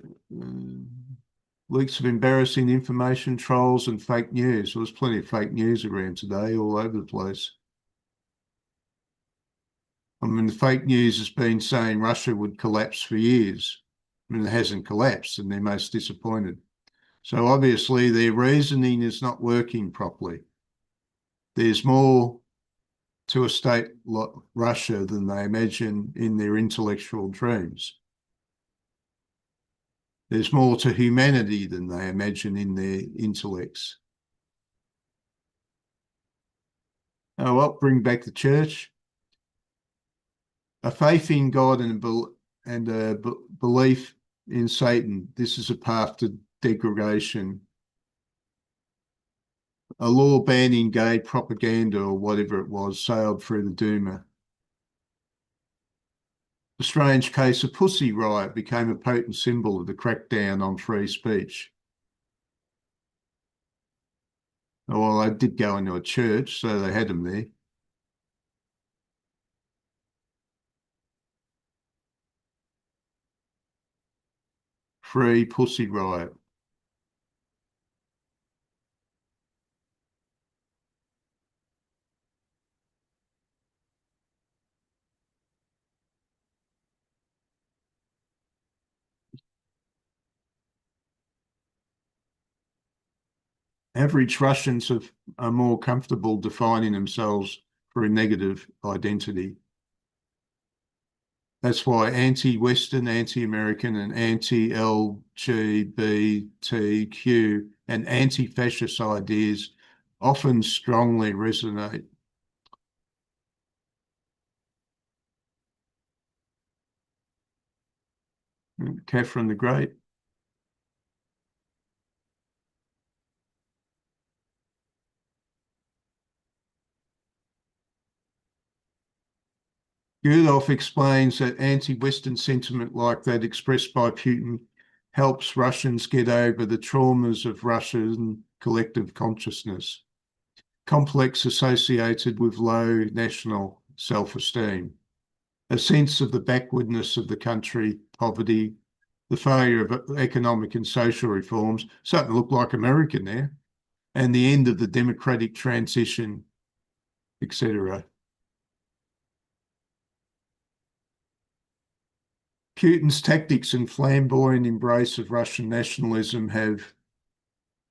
Leaks of embarrassing information, trolls, and fake news. There's plenty of fake news around today, all over the place. I mean, the fake news has been saying Russia would collapse for years. I mean, it hasn't collapsed, and they're most disappointed. So obviously, their reasoning is not working properly. There's more to a state like Russia than they imagine in their intellectual dreams. There's more to humanity than they imagine in their intellects. Oh, well, bring back the church. A faith in God and a belief in Satan. This is a path to degradation. A law banning gay propaganda or whatever it was sailed through the Duma. The strange case of Pussy Riot became a potent symbol of the crackdown on free speech. Well, I did go into a church, so they had them there. Free Pussy Riot. Average Russians are more comfortable defining themselves through a negative identity. That's why anti-Western, anti-American, and anti-LGBTQ and anti-fascist ideas often strongly resonate. Catherine the Great. Gurdolf explains that anti-Western sentiment like that expressed by Putin helps Russians get over the traumas of Russian collective consciousness, complex associated with low national self-esteem, a sense of the backwardness of the country, poverty, the failure of economic and social reforms, starting to look like America now, and the end of the democratic transition, etc. Putin's tactics and flamboyant embrace of Russian nationalism have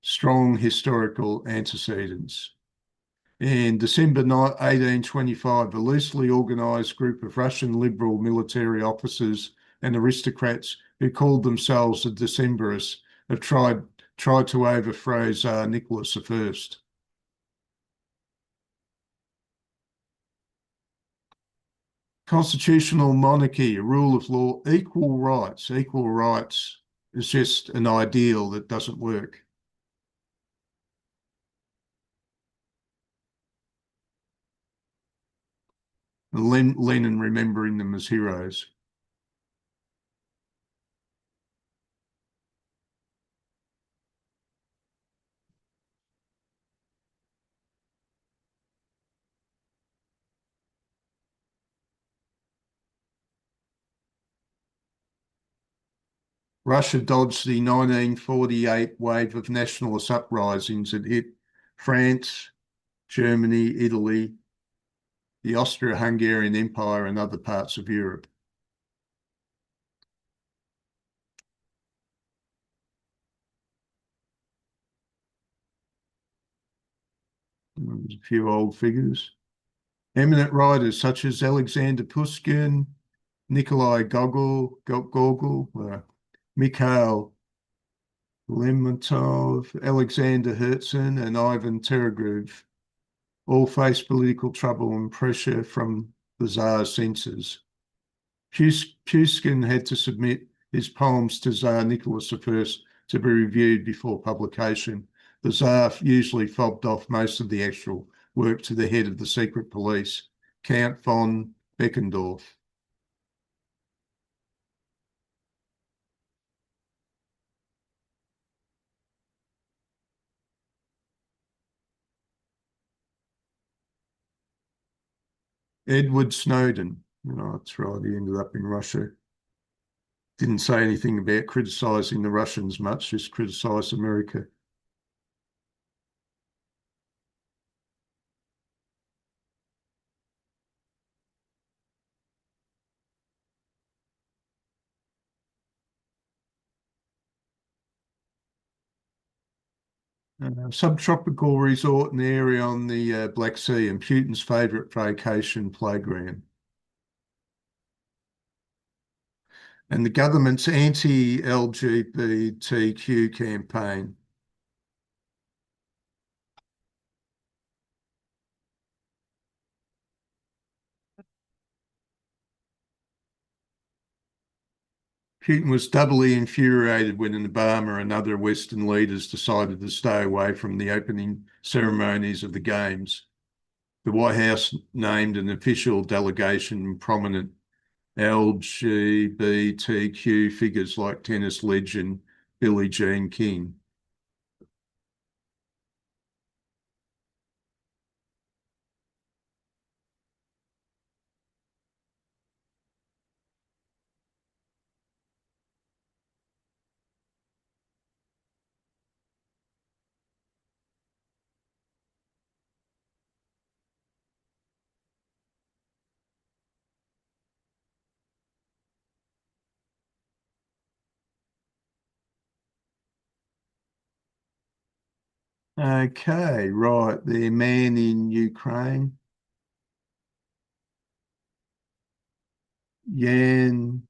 strong historical antecedents. In December 1825, a loosely organised group of Russian liberal military officers and aristocrats who called themselves the Decembrists have tried to overthrow Tsar Nicholas I. Constitutional monarchy, a rule of law, equal rights. Equal rights is just an ideal that doesn't work. Lenin remembering them as heroes. Russia dodged the 1948 wave of nationalist uprisings that hit France, Germany, Italy, the Austro-Hungarian Empire, and other parts of Europe. There's a few old figures. Eminent writers such as Alexander Pushkin, Nikolai Gogol, Mikhail Lermontov, Alexander Herzen, and Ivan Teragov all faced political trouble and pressure from the Tsar's censors. Pushkin had to submit his poems to Tsar Nicholas I to be reviewed before publication. The Tsar usually fobbed off most of the actual work to the head of the secret police, Count von Beckendorf. Edward Snowden, that's right, he ended up in Russia. Didn't say anything about criticising the Russians much, just criticised America. Subtropical resort and area on the Black Sea and Putin's favourite vacation playground. And the government's anti-LGBTQ campaign. Putin was doubly infuriated when Obama and other Western leaders decided to stay away from the opening ceremonies of the Games. The White House named an official delegation and prominent LGBTQ figures like tennis legend Billie Jean King. Okay, right. The man in Ukraine, Yanukovych,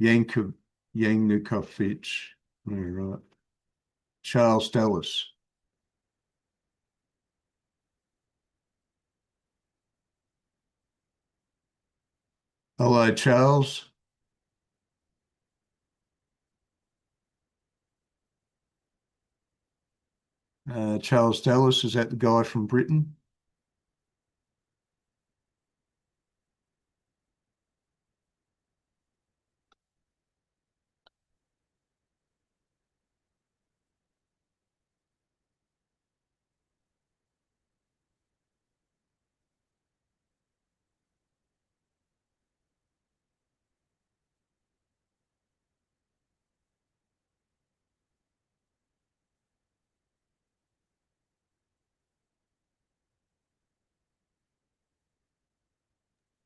Yankov, Yanukovych. All right. Charles Dallas. Hello, Charles. Charles Dallas, is that the guy from Britain?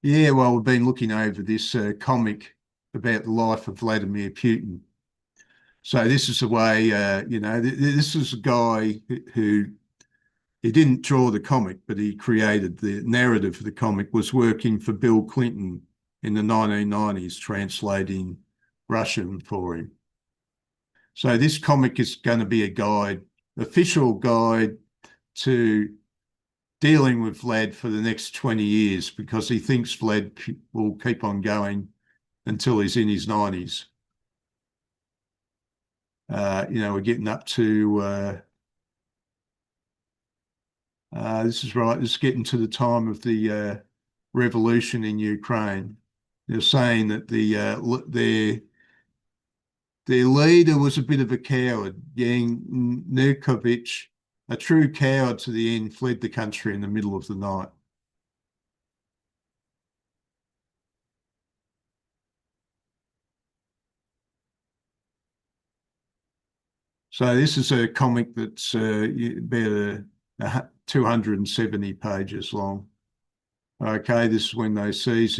Yeah, well, we've been looking over this comic about the life of Vladimir Putin. So this is the way, this is a guy who he didn't draw the comic, but he created the narrative of the comic, was working for Bill Clinton in the 1990s, translating Russian for him. So this comic is going to be a guide, official guide to dealing with Vlad for the next 20 years because he thinks Vlad will keep on going until he's in his 90s. We're getting up to this is right. This is getting to the time of the revolution in Ukraine. They're saying that their leader was a bit of a coward. Yanukovych, a true coward to the end, fled the country in the middle of the night. So this is a comic that's about 270 pages long. Okay, this is when they seize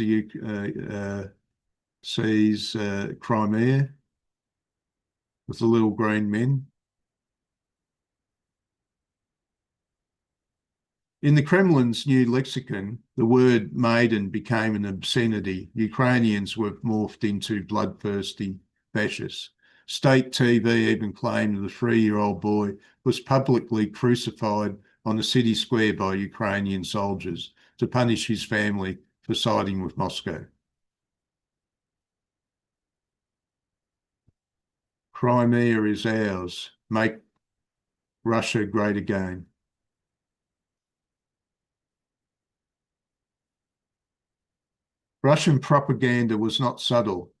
Crimea with the little green men. In the Kremlin's new lexicon, the word maiden became an obscenity. Ukrainians were morphed into bloodthirsty fascists. State TV even claimed that a 3-year-old boy was publicly crucified on the city square by Ukrainian soldiers to punish his family for siding with Moscow. Crimea is ours. Make Russia great again. Russian propaganda was not subtle,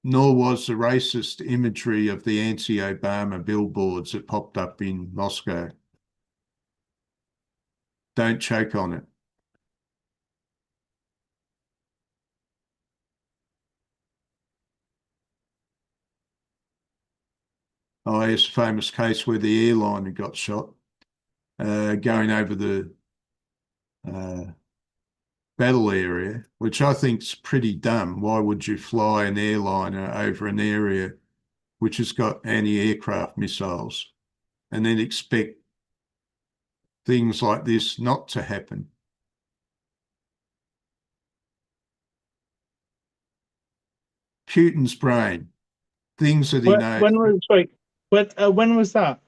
nor was the racist imagery of the anti-Obama billboards that popped up in Moscow. Don't choke on it. Oh, it's a famous case where the airliner got shot going over the battle area, which I think is pretty dumb. Why would you fly an airliner over an area which has got anti-aircraft missiles and then expect things like this not to happen? Putin's brain, things that he knows. When was that?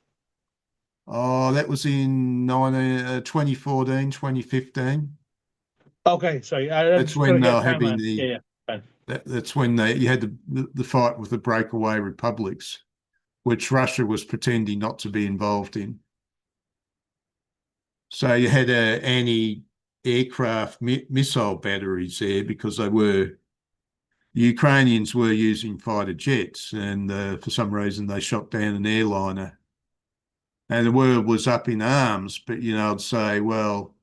Oh, that was in 2014, 2015. Okay, sorry. That's when they were having fine. that's when you had the fight with the breakaway republics, which Russia was pretending not to be involved in. So you had anti-aircraft missile batteries there because the Ukrainians were using fighter jets, and for some reason they shot down an airliner. And the world was up in arms, but I'd say, well,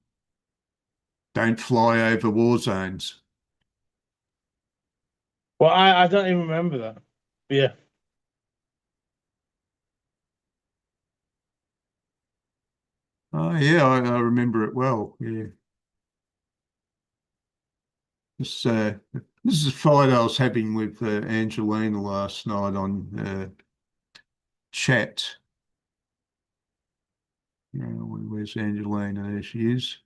don't fly over war zones. Well, I don't even remember that. But yeah. Oh yeah, I remember it well. Yeah. This is a fight I was having with Angelina last night on chat. Where's Angelina? There she is.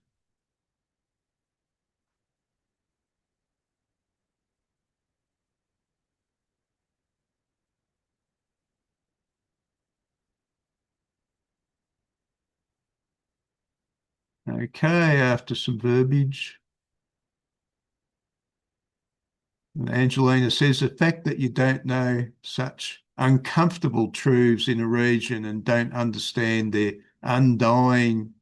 Okay, after some verbiage. Angelina says the fact that you don't know such uncomfortable truths in a region and don't understand their underlying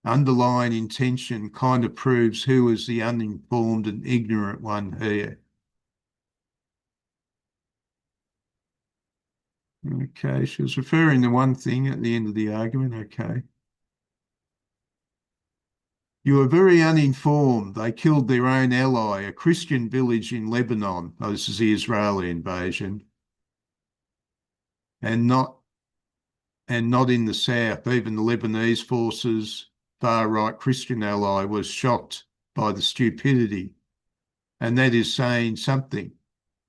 intention kind of proves who is the uninformed and ignorant one here. Okay, she was referring to one thing at the end of the argument. Okay. You are very uninformed. They killed their own ally, a Christian village in Lebanon. Oh, this is the Israeli invasion. And not in the south. Even the Lebanese forces, far-right Christian ally, was shocked by the stupidity. And that is saying something.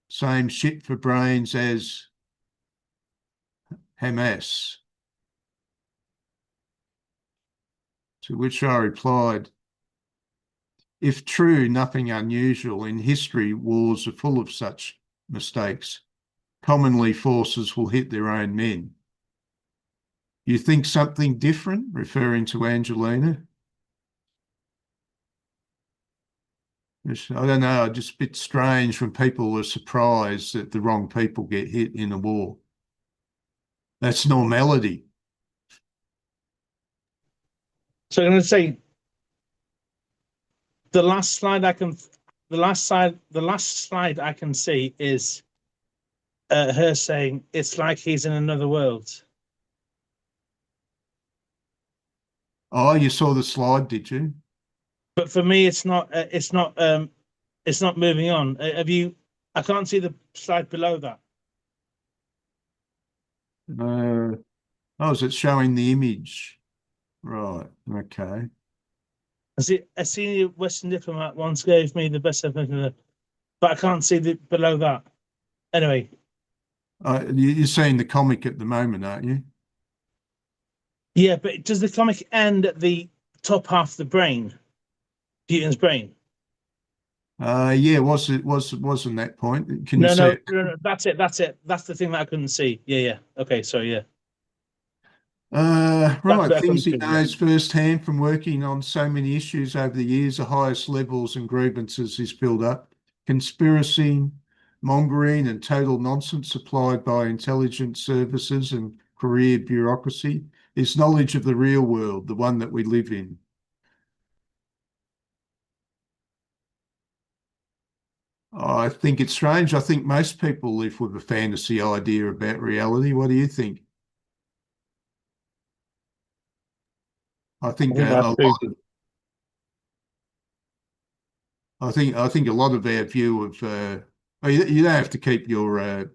Same shit for brains as Hamas. To which I replied, if true, nothing unusual. In history, wars are full of such mistakes. Commonly, forces will hit their own men. You think something different, referring to Angelina? I don't know, just a bit strange when people are surprised that the wrong people get hit in a war. That's normality. So I'm going to say the last slide I can see is her saying it's like he's in another world. Oh, you saw the slide, did you? But for me, it's not moving on. Have you? I can't see the slide below that. Oh, is it showing the image? Right, okay. A senior Western diplomat once gave me the best definition, but I can't see the below that. Anyway. You're seeing the comic at the moment, aren't you? Yeah, but does the comic end at the top half of the brain, Putin's brain? Yeah, wasn't that point? Can you No, see no, it? no, no. That's it. That's it. That's the thing that I couldn't see. Yeah, yeah. Okay, sorry. Yeah, that's Right, what I couldn't things he see. Yeah. knows firsthand from working on so many issues over the years, the highest levels and grievances is built up. Conspiracy, mongering, and total nonsense supplied by intelligence services and career bureaucracy is knowledge of the real world, the one that we live in. I think it's strange. I think most people live with a fantasy idea about reality. What do you think? I I think think that's a true. lot of I think a lot of our view of well, you don't have to keep your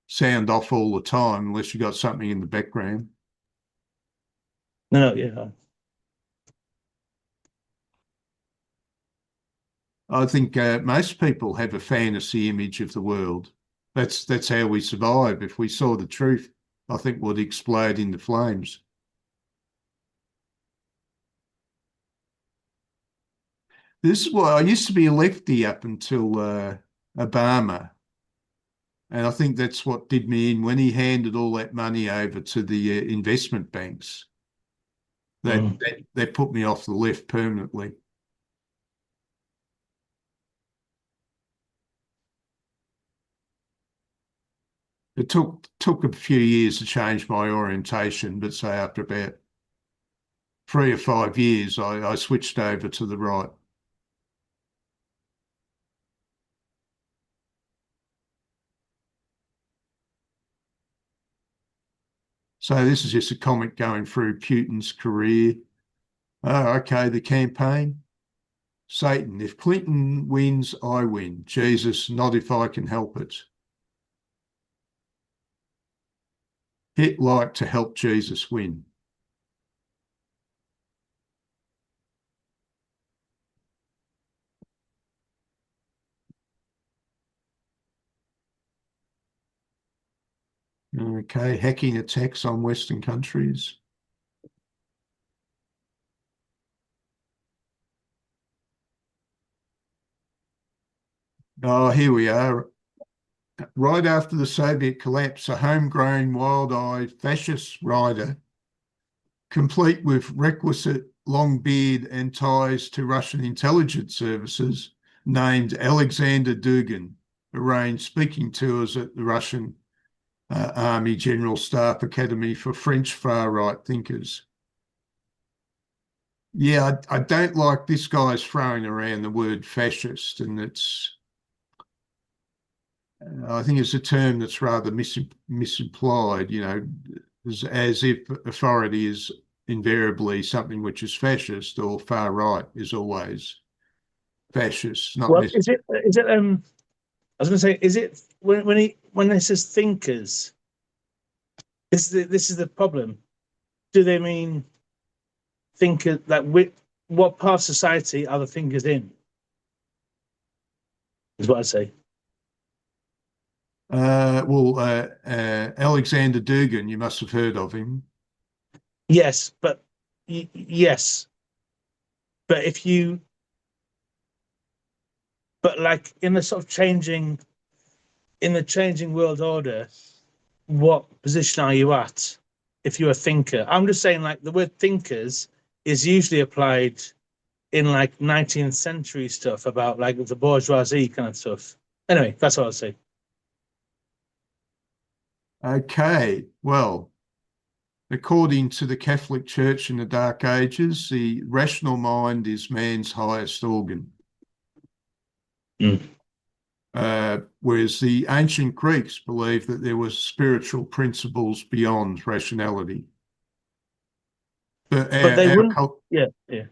sound off all the time unless you've got something in the background. No, no, yeah. I think most people have a fantasy image of the world. That's how we survive. If we saw the truth, I think we'd explode into flames. This is why I used to be a lefty up until Obama. And I think that's what did me in when he handed all that money over to the investment banks. Mm. That put me off the left permanently. It took a few years to change my orientation, but say after about 3 or 5 years, I switched over to the right. So this is just a comic going through Putin's career. Oh, okay, the campaign. Satan, if Clinton wins, I win. Jesus, not if I can help it. Hit like to help Jesus win. Okay, hacking attacks on Western countries. Oh, here we are. Right after the Soviet collapse, a homegrown, wild-eyed fascist rider, complete with requisite long beard and ties to Russian intelligence services, named Alexander Dugin, arranged speaking tours at the Russian Army General Staff Academy for French far-right thinkers. Yeah, I don't like this guy's throwing around the word fascist, and I think it's a term that's rather misimplied, as if authority is invariably something which is fascist or far right is always fascist, not Well, necessarily. is it I was going to say, is it when it says thinkers? This is the problem. Do they mean thinkers what part of society are the thinkers in? Is what I say. Alexander Dugin, you must have heard of him. Yes, but yes, but like in the sort of changing world order, what position are you at if you're a thinker? I'm just saying, like the word thinkers is usually applied in like 19th century stuff about like the bourgeoisie kind of stuff. Anyway, that's what I'll say. Okay, well, according to the Catholic Church in the Dark Ages, the rational mind is man's highest organ. Mm. Whereas the ancient Greeks believed that there were spiritual principles beyond rationality. But But they wouldn't. our, Yeah, yeah.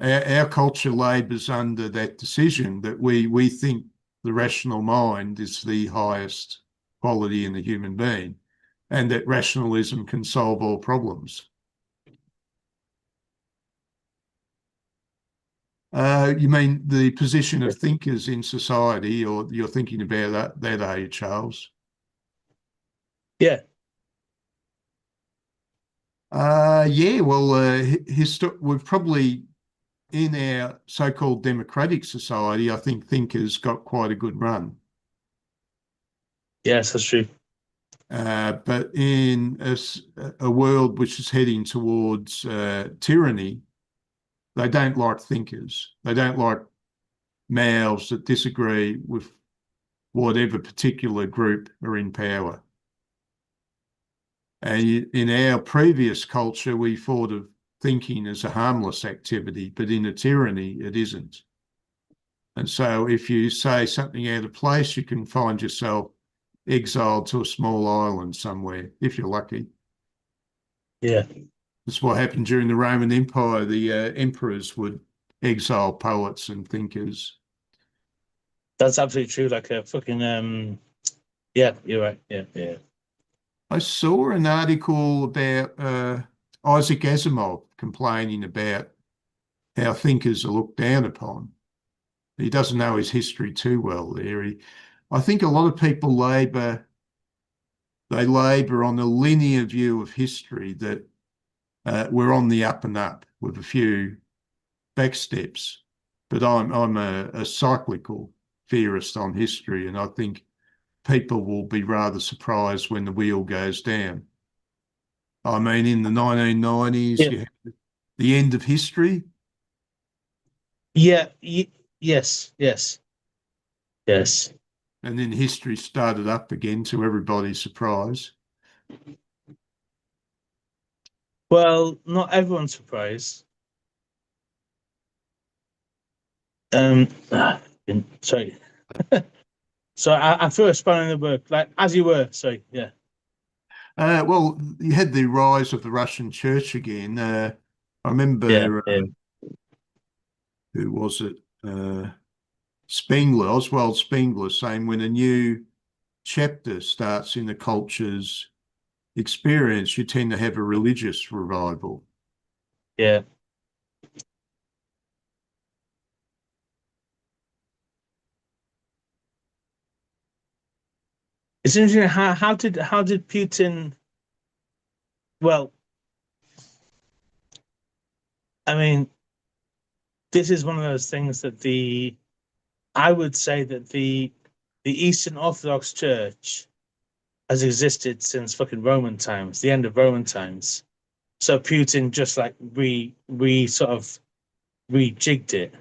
our culture labours under that decision that we think the rational mind is the highest quality in the human being, and that rationalism can solve all problems. You mean the position of thinkers in society, or you're thinking about that, are you, Charles? Yeah. Yeah, well, we've probably in our so-called democratic society, I think thinkers got quite a good run. Yes, that's true. But in a world which is heading towards tyranny, they don't like thinkers. They don't like mouths that disagree with whatever particular group are in power. And in our previous culture, we thought of thinking as a harmless activity, but in a tyranny, it isn't. And so if you say something out of place, you can find yourself exiled to a small island somewhere, if you're lucky. Yeah, That's what happened during the Roman Empire. The emperors would exile poets and thinkers. that's absolutely true. Like a fucking yeah, you're right. Yeah, yeah. I saw an article about Isaac Asimov complaining about how thinkers are looked down upon. He doesn't know his history too well there. I think a lot of people labour on a linear view of history that we're on the up and up with a few backsteps. But I'm a cyclical theorist on history, and I think people will be rather surprised when the wheel goes down. I mean, in the 1990s, Yeah. you had the end of history. Yeah, yes, yes, yes. And then history started up again to everybody's surprise. Well, not everyone's surprised. Sorry. So I threw a spanner in the work, like as you were. Sorry, yeah. Well, you had the rise of the Russian church again. I Yeah, remember, yeah. who was it? Spengler, Oswald Spengler, saying when a new chapter starts in the culture's experience, you tend to have a religious revival. Yeah. It's interesting how did Putin, well, I mean, this is one of those things that I would say that the Eastern Orthodox Church has existed since fucking Roman times, the end of Roman times. So Putin just like we sort of rejigged it.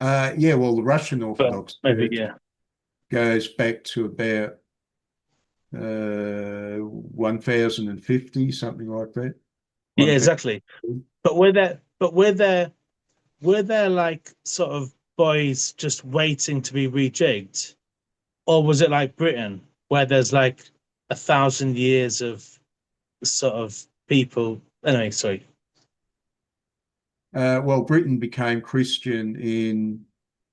Yeah, well, the Russian But Orthodox maybe Church yeah. goes back to about 1050, something like that. Yeah, 1000. exactly. But were there like sort of boys just waiting to be rejigged? Or was it like Britain, where there's like 1,000 years of sort of people? Anyway, sorry. Well, Britain became Christian in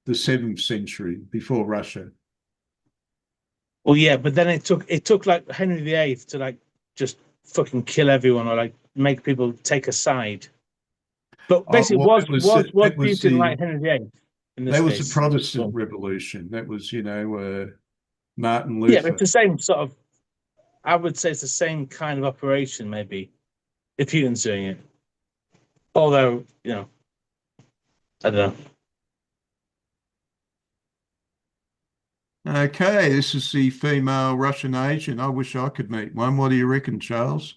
the 7th century before Russia. Well, yeah, but then it took like Henry VIII to like just fucking kill everyone or like make people take a side. But basically, Well, was Putin like Henry VIII in this that was the case? Protestant Well, Revolution. That was, Martin yeah, but Luther. it's the same sort of. I would say it's the same kind of operation, maybe, if Putin's doing it. Although, I don't know. Okay, this is the female Russian agent. I wish I could meet one. What do you reckon, Charles?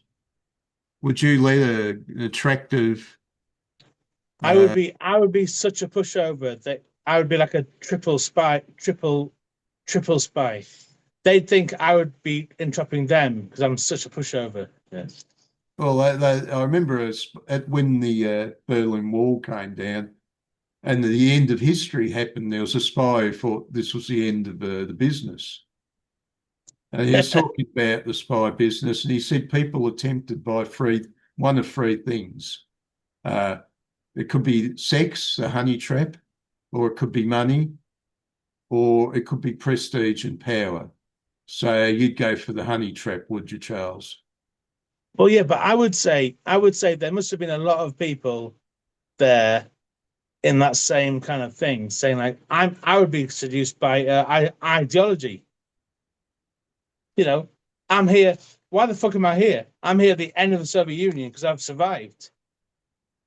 Would you let an attractive? I would be such a pushover that I would be like a triple spy. They'd think I would be entrapping them because I'm such a pushover. Yes. Well, I remember when the Berlin Wall came down and the end of history happened. There was a spy who thought this was the end of the business. And he was talking about the spy business, and he said people are tempted by one of three things. It could be sex, a honey trap, or it could be money, or it could be prestige and power. So you'd go for the honey trap, would you, Charles? Well, yeah, but I would say there must have been a lot of people there in that same kind of thing, saying like, I would be seduced by ideology. You know, I'm here. why the fuck am I here? I'm here at the end of the Soviet Union because I've survived.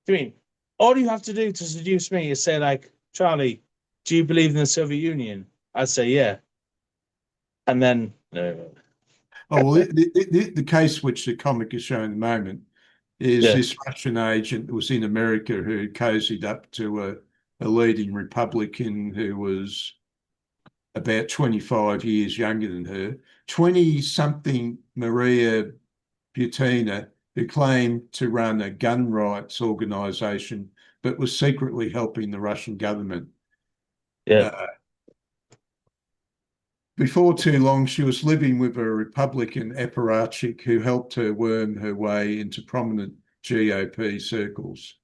Do you mean all you have to do to seduce me is say, like, Charlie, do you believe in the Soviet Union? I'd say, yeah. And then, Oh, well, the case which the comic is showing at the moment is Yeah. this Russian agent that was in America who cozied up to a leading Republican who was about 25 years younger than her, 20-something Maria Butina, who claimed to run a gun rights organization, but was secretly helping the Russian government. yeah. Before too long, she was living with a Republican apparatchik who helped her worm her way into prominent GOP circles.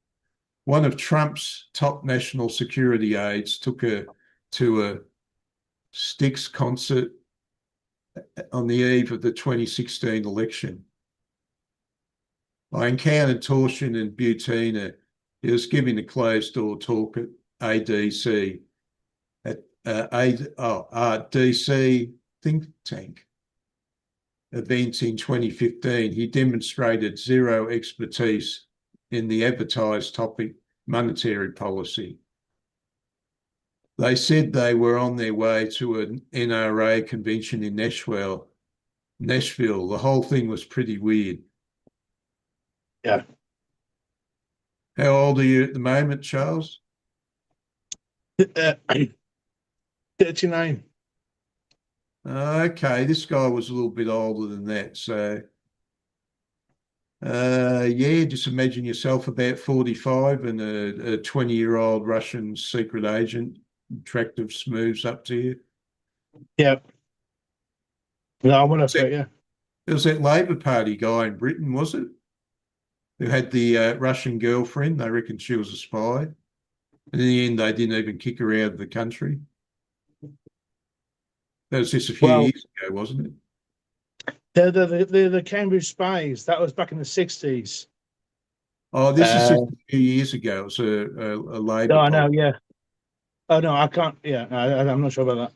One of Trump's top national security aides took her to a Styx concert on the eve of the 2016 election. I encountered Torsion and Butina. He was giving a closed-door talk at ADC, at DC think tank event in 2015. He demonstrated zero expertise in the advertised topic, monetary policy. They said they were on their way to an NRA convention in Nashville. The whole thing was pretty weird. Yeah. How old are you at the moment, Charles? 39. Okay, this guy was a little bit older than that. So, yeah, just imagine yourself about 45 and a 20-year-old Russian secret agent, attractive, smooths up to you. Yeah. No, I want to, yeah. There was that Labor Party guy in Britain, was it? Who had the Russian girlfriend. They reckoned she was a spy. And in the end, they didn't even kick her out of the country. That was just a few years ago, wasn't it? The Cambridge spies. That was back in the 60s. Oh, this is just a few years ago. It was a Labor. No, I know, yeah. Oh, no, I can't. Yeah, I'm not sure about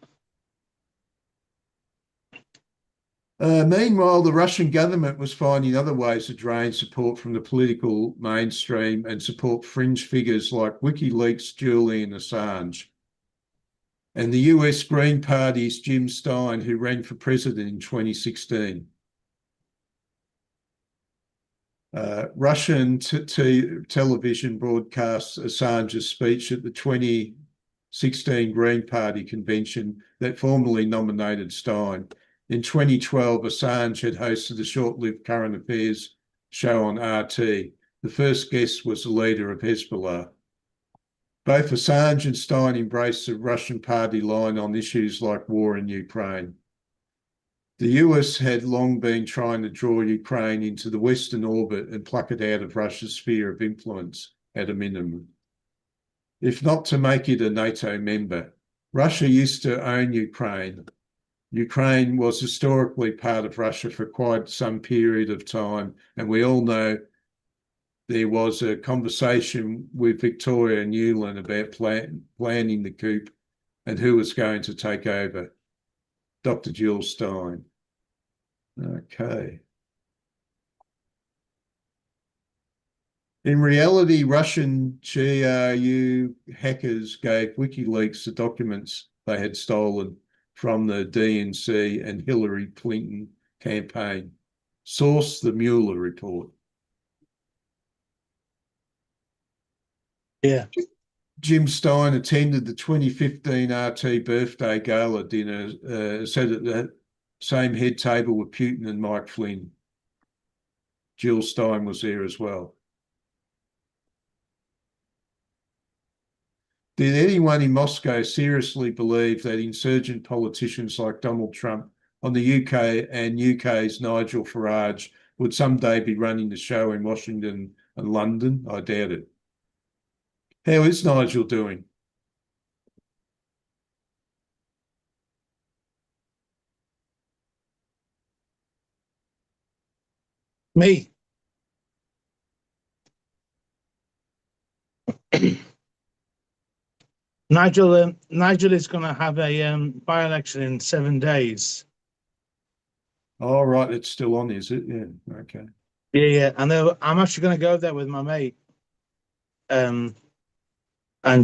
that. Meanwhile, the Russian government was finding other ways to drain support from the political mainstream and support fringe figures like WikiLeaks' Julian Assange. And the US Green Party's Jim Stein, who ran for president in 2016. Russian television broadcasts Assange's speech at the 2016 Green Party convention that formally nominated Stein. In 2012, Assange had hosted a short-lived current affairs show on RT. The first guest was the leader of Hezbollah. Both Assange and Stein embraced the Russian party line on issues like war in Ukraine. The US had long been trying to draw Ukraine into the Western orbit and pluck it out of Russia's sphere of influence at a minimum. If not to make it a NATO member, Russia used to own Ukraine. Ukraine was historically part of Russia for quite some period of time, and we all know there was a conversation with Victoria Nuland about planning the coup and who was going to take over. Dr. Jill Stein. Okay. In reality, Russian GRU hackers gave WikiLeaks the documents they had stolen from the DNC and Hillary Clinton campaign. Source: the Mueller report. Yeah. Jim Stein attended the 2015 RT birthday gala dinner, sat at the same head table with Putin and Mike Flynn. Jill Stein was there as well. Did anyone in Moscow seriously believe that insurgent politicians like Donald Trump on the UK and UK's Nigel Farage would someday be running the show in Washington and London? I doubt it. How is Nigel doing? Me. Nigel is going to have a by-election in 7 days. All right, it's still on, is it? Yeah. Okay. Yeah, yeah. And I'm actually going to go there with my mate, and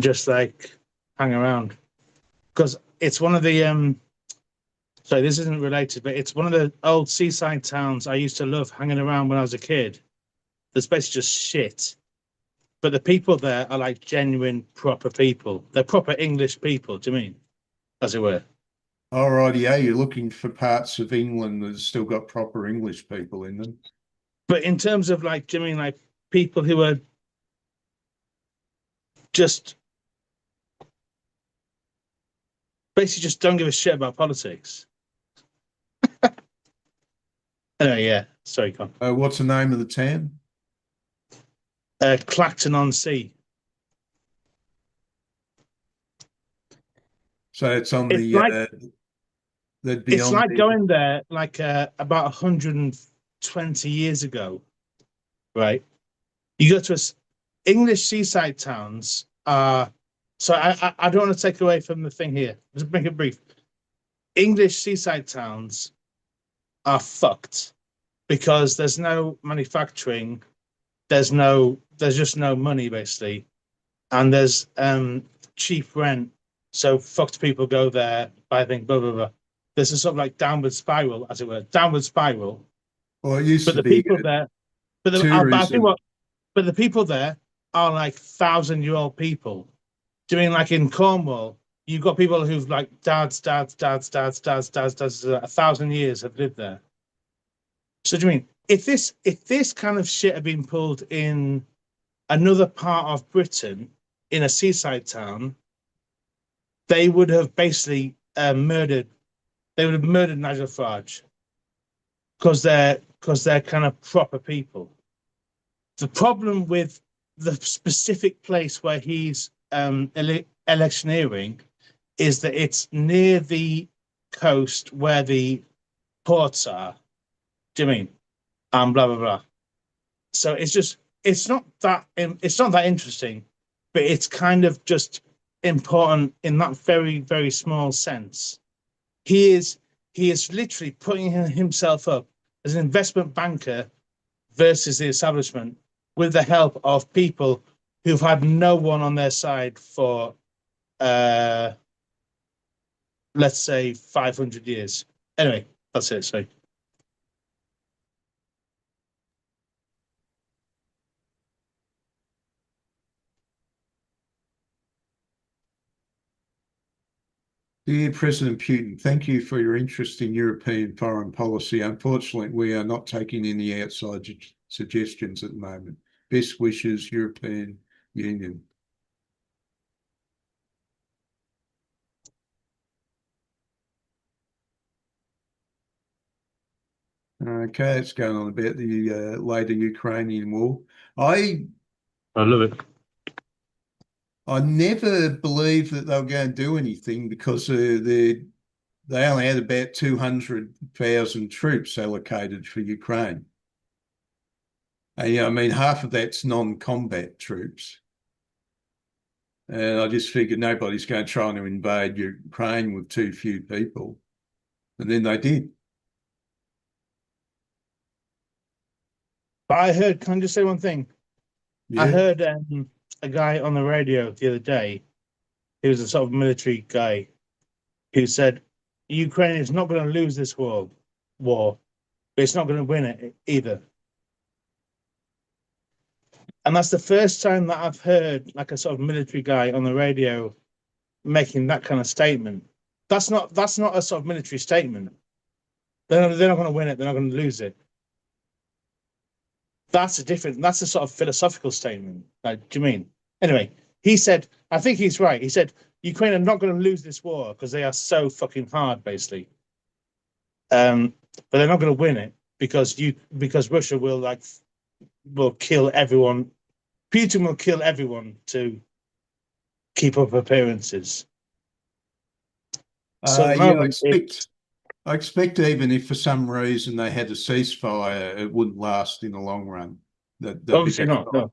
just like hang around because it's one of the sorry, this isn't related, but it's one of the old seaside towns I used to love hanging around when I was a kid. There's basically just shit, but the people there are like genuine, proper people. They're proper English people. Do you mean, as it were? All righty, yeah, you're looking for parts of England that's still got proper English people in them. But in terms of like, do you mean like people who are just basically just don't give a shit about politics? Anyway, yeah. Sorry, Con. What's the name of the town? Clacton on Sea. So it's on It's like the it's beyond like the, going there like about 120 years ago, right? You go to English seaside towns are so I don't want to take away from the thing here. Just make it brief. English seaside towns are fucked because there's no manufacturing, there's just no money basically, and there's cheap rent. So fucked people go there, buy things, blah blah blah. There's a sort of like downward spiral, as it were, downward spiral. well, it used But to the be people there, but I think tourism. but the people there are like 1,000-year-old people. Do you mean like in Cornwall? You've got people who've like dads, 1,000 years have lived there. So do you mean if this kind of shit had been pulled in another part of Britain in a seaside town, they would have basically murdered. They would have murdered Nigel Farage because they're kind of proper people. The problem with the specific place where he's electioneering is that it's near the coast where the ports are. Do you mean? And blah blah blah. So it's not that interesting, but it's kind of just important in that very very small sense. He is literally putting himself up as an investment banker versus the establishment with the help of people who've had no one on their side for let's say 500 years. Anyway, that's it. So Dear President Putin, thank you for your interest in European foreign policy. Unfortunately, we are not taking any outside suggestions at the moment. Best wishes, European Union. Okay, it's going on about the later Ukrainian war. I love it. I never believed that they were going to do anything because they only had about 200,000 troops allocated for Ukraine. And, I mean, half of that's non-combat troops. And I just figured nobody's going to try to invade Ukraine with too few people. And then they did. But I heard. Can I just say one thing? I Yeah. heard a guy on the radio the other day. He was a sort of military guy who said Ukraine is not going to lose this war, but it's not going to win it either. And that's the first time that I've heard like a sort of military guy on the radio making that kind of statement. That's not a sort of military statement. They're not going to win it. They're not going to lose it. That's a sort of philosophical statement. Like, do you mean? Anyway, he said, I think he's right. He said, Ukraine are not going to lose this war because they are so fucking hard, basically. But they're not going to win it because Russia will kill everyone. Putin will kill everyone to keep up appearances. So at the moment, I expect even if for some reason they had a ceasefire, it wouldn't last in the long run. Obviously not. No.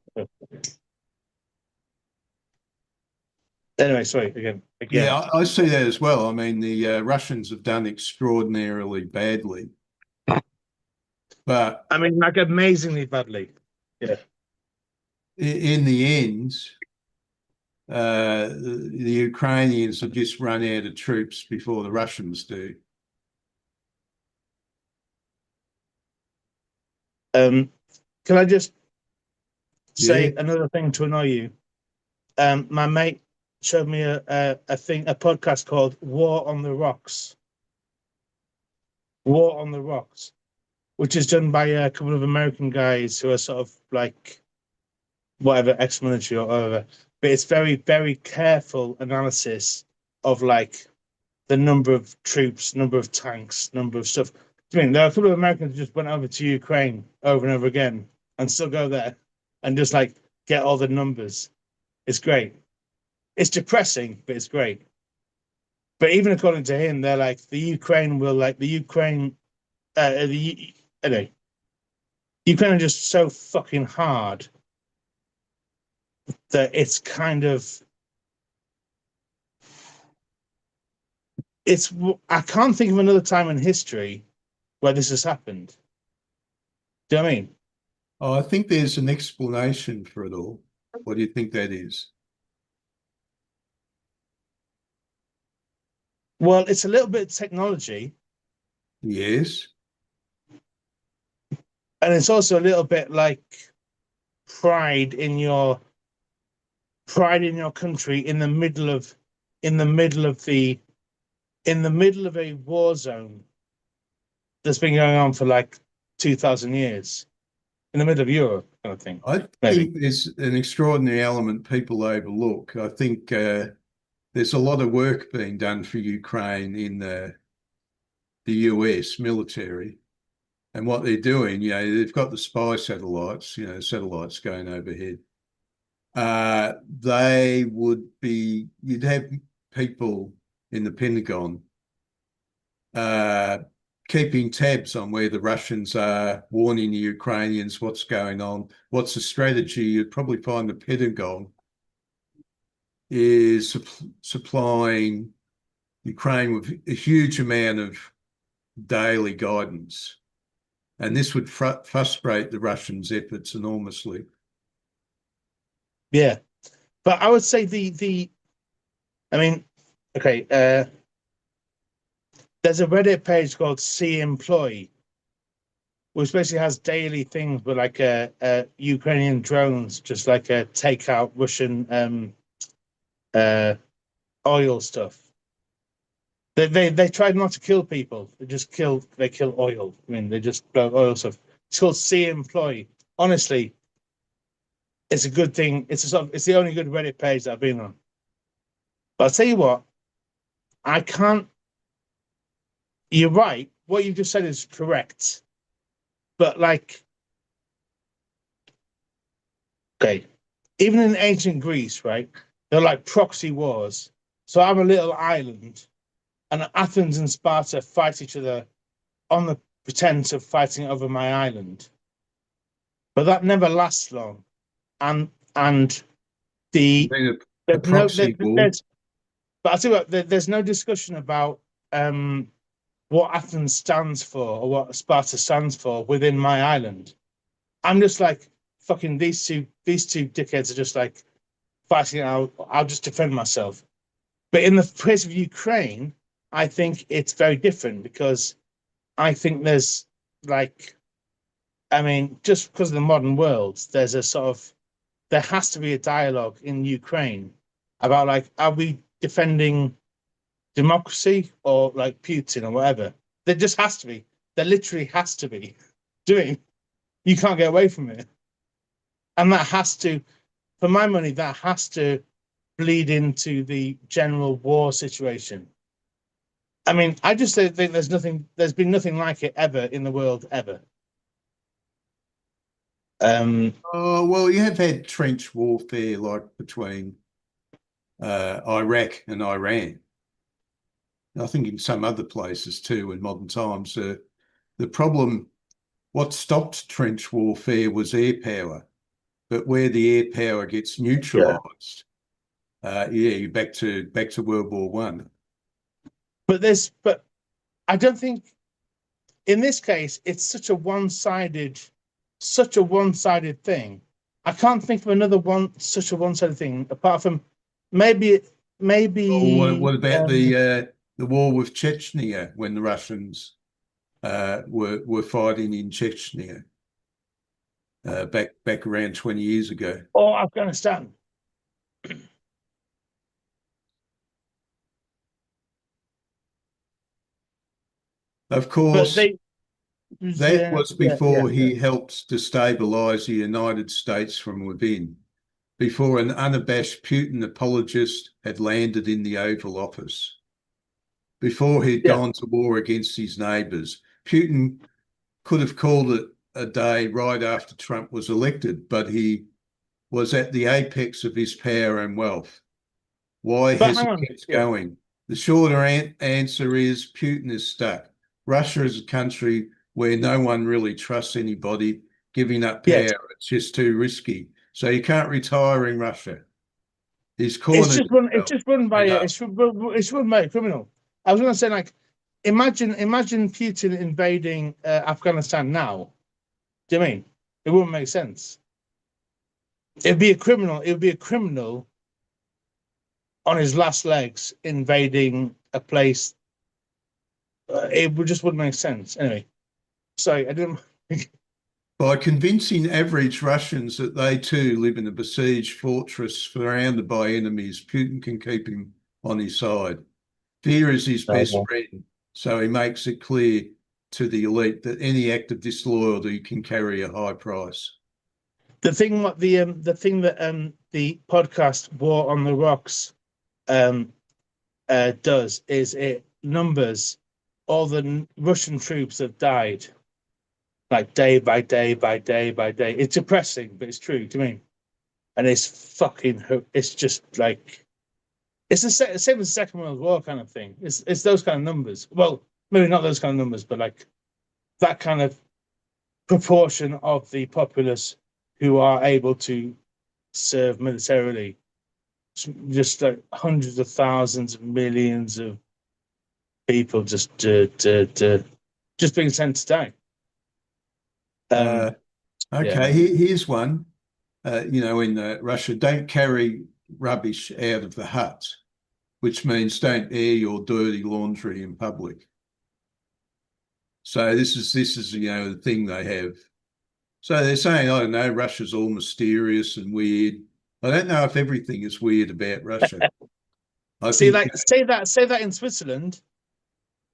Anyway, sorry again. Yeah, I see that as well. I mean, the Russians have done extraordinarily badly. But I mean, like amazingly badly. Yeah. in the end, the Ukrainians have just run out of troops before the Russians do. Can I just say Yeah. another thing to annoy you? My mate showed me a podcast called War on the Rocks. War on the Rocks, which is done by a couple of American guys who are sort of like whatever, ex-military or whatever. But it's very, very careful analysis of like the number of troops, number of tanks, number of stuff. I mean, there are a couple of Americans who just went over to Ukraine over and over again and still go there and just like get all the numbers. It's great. It's depressing, but it's great. But even according to him, they're like anyway, Ukraine are just so fucking hard that it's kind of I can't think of another time in history where this has happened. Do you know what I mean? Oh, I think there's an explanation for it all. What do you think that is? Well, it's a little bit of technology, Yes. and it's also a little bit like pride in your country in the middle of a war zone that's been going on for like 2,000 years in the middle of Europe, kind of thing. I Maybe. think there's an extraordinary element people overlook. I think there's a lot of work being done for Ukraine in the US military. And what they're doing, they've got the spy satellites, satellites going overhead. You'd have people in the Pentagon keeping tabs on where the Russians are, warning the Ukrainians what's going on, what's the strategy. You'd probably find the Pentagon is supplying Ukraine with a huge amount of daily guidance. And this would frustrate the Russians' efforts enormously. Yeah. But I would say I mean, okay, there's a Reddit page called See Employee, which basically has daily things with like Ukrainian drones, just like take out Russian oil stuff. They tried not to kill people. They kill oil. I mean, they just blow oil stuff. It's called See Employee. Honestly, it's a good thing. It's the only good Reddit page that I've been on. But I'll tell you what, I can't. You're right. What you just said is correct. But like, okay, even in ancient Greece, right, they're like proxy wars. So I'm a little island, and Athens and Sparta fight each other on the pretense of fighting over my island. But that never lasts long. And the A proxy war. but I tell you what, there's no discussion about what Athens stands for or what Sparta stands for within my island. I'm just like fucking these two dickheads are just like fighting out. I'll just defend myself. But in the case of Ukraine, I think it's very different because I think there's like, I mean, just because of the modern world, there's a sort of there has to be a dialogue in Ukraine about like, are we defending democracy or like Putin or whatever? There just has to be. There literally has to be. Doing. You can't get away from it. And that has to, for my money, that has to bleed into the general war situation. I mean, I just think there's been nothing like it ever in the world, ever. Oh, well, you have had trench warfare like between Iraq and Iran. I think in some other places too in modern times. The problem, what stopped trench warfare was air power. But where the air power gets neutralised, you're back to World War One. But I don't think in this case, it's such a one-sided thing. I can't think of another such a one-sided thing apart from maybe. Or what about the war with Chechnya when the Russians were fighting in Chechnya back around 20 years ago? or Afghanistan? Of But course, they that was before yeah. he helped destabilize the United States from within, before an unabashed Putin apologist had landed in the Oval Office, before he'd Yeah. gone to war against his neighbours. Putin could have called it a day right after Trump was elected, but he was at the apex of his power and wealth. Why But has hang he on, kept going? The shorter answer is Putin is stuck. Russia is a country where no one really trusts anybody. Giving up power, yes. it's just too risky. So you can't retire in Russia. He's It's cornered just run. It's himself. just run by. Enough. It's run by a criminal. I was going to say, like, imagine Putin invading Afghanistan now. Do you mean it wouldn't make sense? It'd be a criminal. It would be a criminal on his last legs invading a place. It just wouldn't make sense. Anyway, sorry, I didn't. By convincing average Russians that they too live in a besieged fortress surrounded by enemies, Putin can keep him on his side. Fear is his best friend, so he makes it clear to the elite that any act of disloyalty can carry a high price. The thing that the podcast War on the Rocks does is it numbers all the Russian troops that died, like day by day by day by day. It's depressing, but it's true. Do you mean? And it's just like it's the same as the Second World War kind of thing. It's those kind of numbers. Well, maybe not those kind of numbers, but like that kind of proportion of the populace who are able to serve militarily. Just like hundreds of thousands of millions of people just being sent to die. Okay, here's one. In Russia, don't carry rubbish out of the hut, which means don't air your dirty laundry in public. So this is the thing they have. So they're saying, I don't know, Russia's all mysterious and weird. I don't know if everything is weird about Russia. Say that in Switzerland.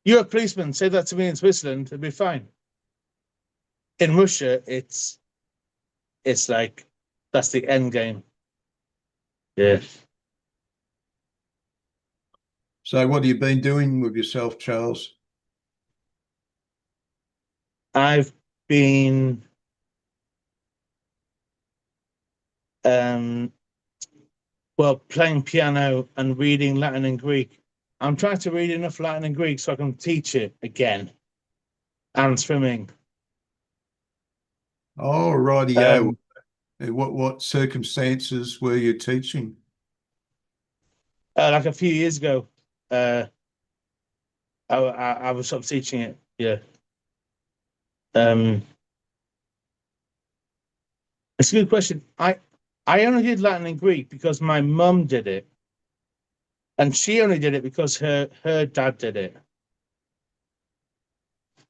You're a policeman. Say that to me in Switzerland, it'd be fine. In Russia, it's like that's the end game. Yeah. So what have you been doing with yourself, Charles? I've been playing piano and reading Latin and Greek. I'm trying to read enough Latin and Greek so I can teach it again. And swimming. Oh, rightio. What circumstances were you teaching? Like a few years ago, I was sort of teaching it. Yeah. It's a good question. I only did Latin and Greek because my mum did it, and she only did it because her dad did it,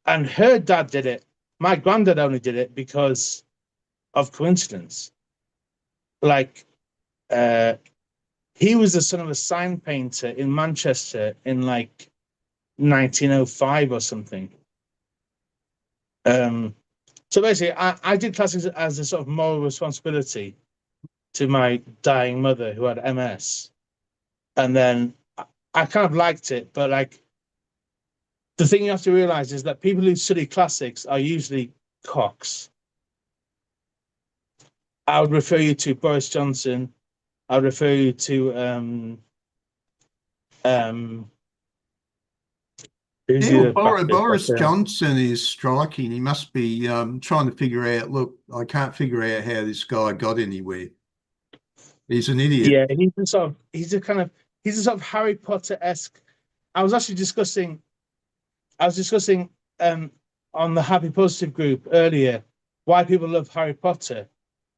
and her dad did it. My granddad only did it because of coincidence. Like, he was the son of a sign painter in Manchester in like 1905 or something. So basically, I did classics as a sort of moral responsibility to my dying mother who had MS. And then I kind of liked it, but like the thing you have to realize is that people who study classics are usually cocks. I would refer you to Boris Johnson. I would refer you to Boris Johnson is striking. He must be trying to figure out, look, I can't figure out how this guy got anywhere. He's an idiot. Yeah, he's a sort of Harry Potter-esque. I was discussing on the Happy Positive group earlier why people love Harry Potter.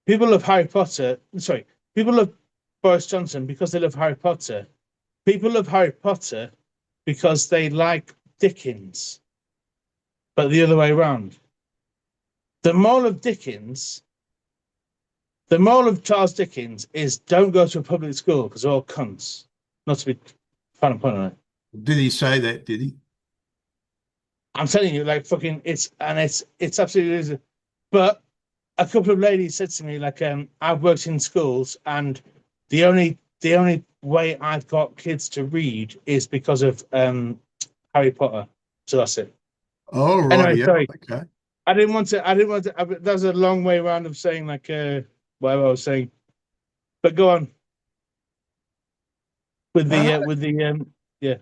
People love Harry Potter. Sorry, people love Boris Johnson because they love Harry Potter. People love Harry Potter because they like Dickens, but the other way around. The moral of Dickens, the moral of Charles Dickens is don't go to a public school because they're all cunts. Not to be fun and pun on it. Did he say that, did he? I'm telling you, like fucking, it's absolutely. But a couple of ladies said to me, like, I've worked in schools, and the only way I've got kids to read is because of Harry Potter. So that's it. Oh, right. Anyway, Yeah. sorry. Okay. I didn't want to. That was a long way around of saying like whatever I was saying. But go on with the yeah.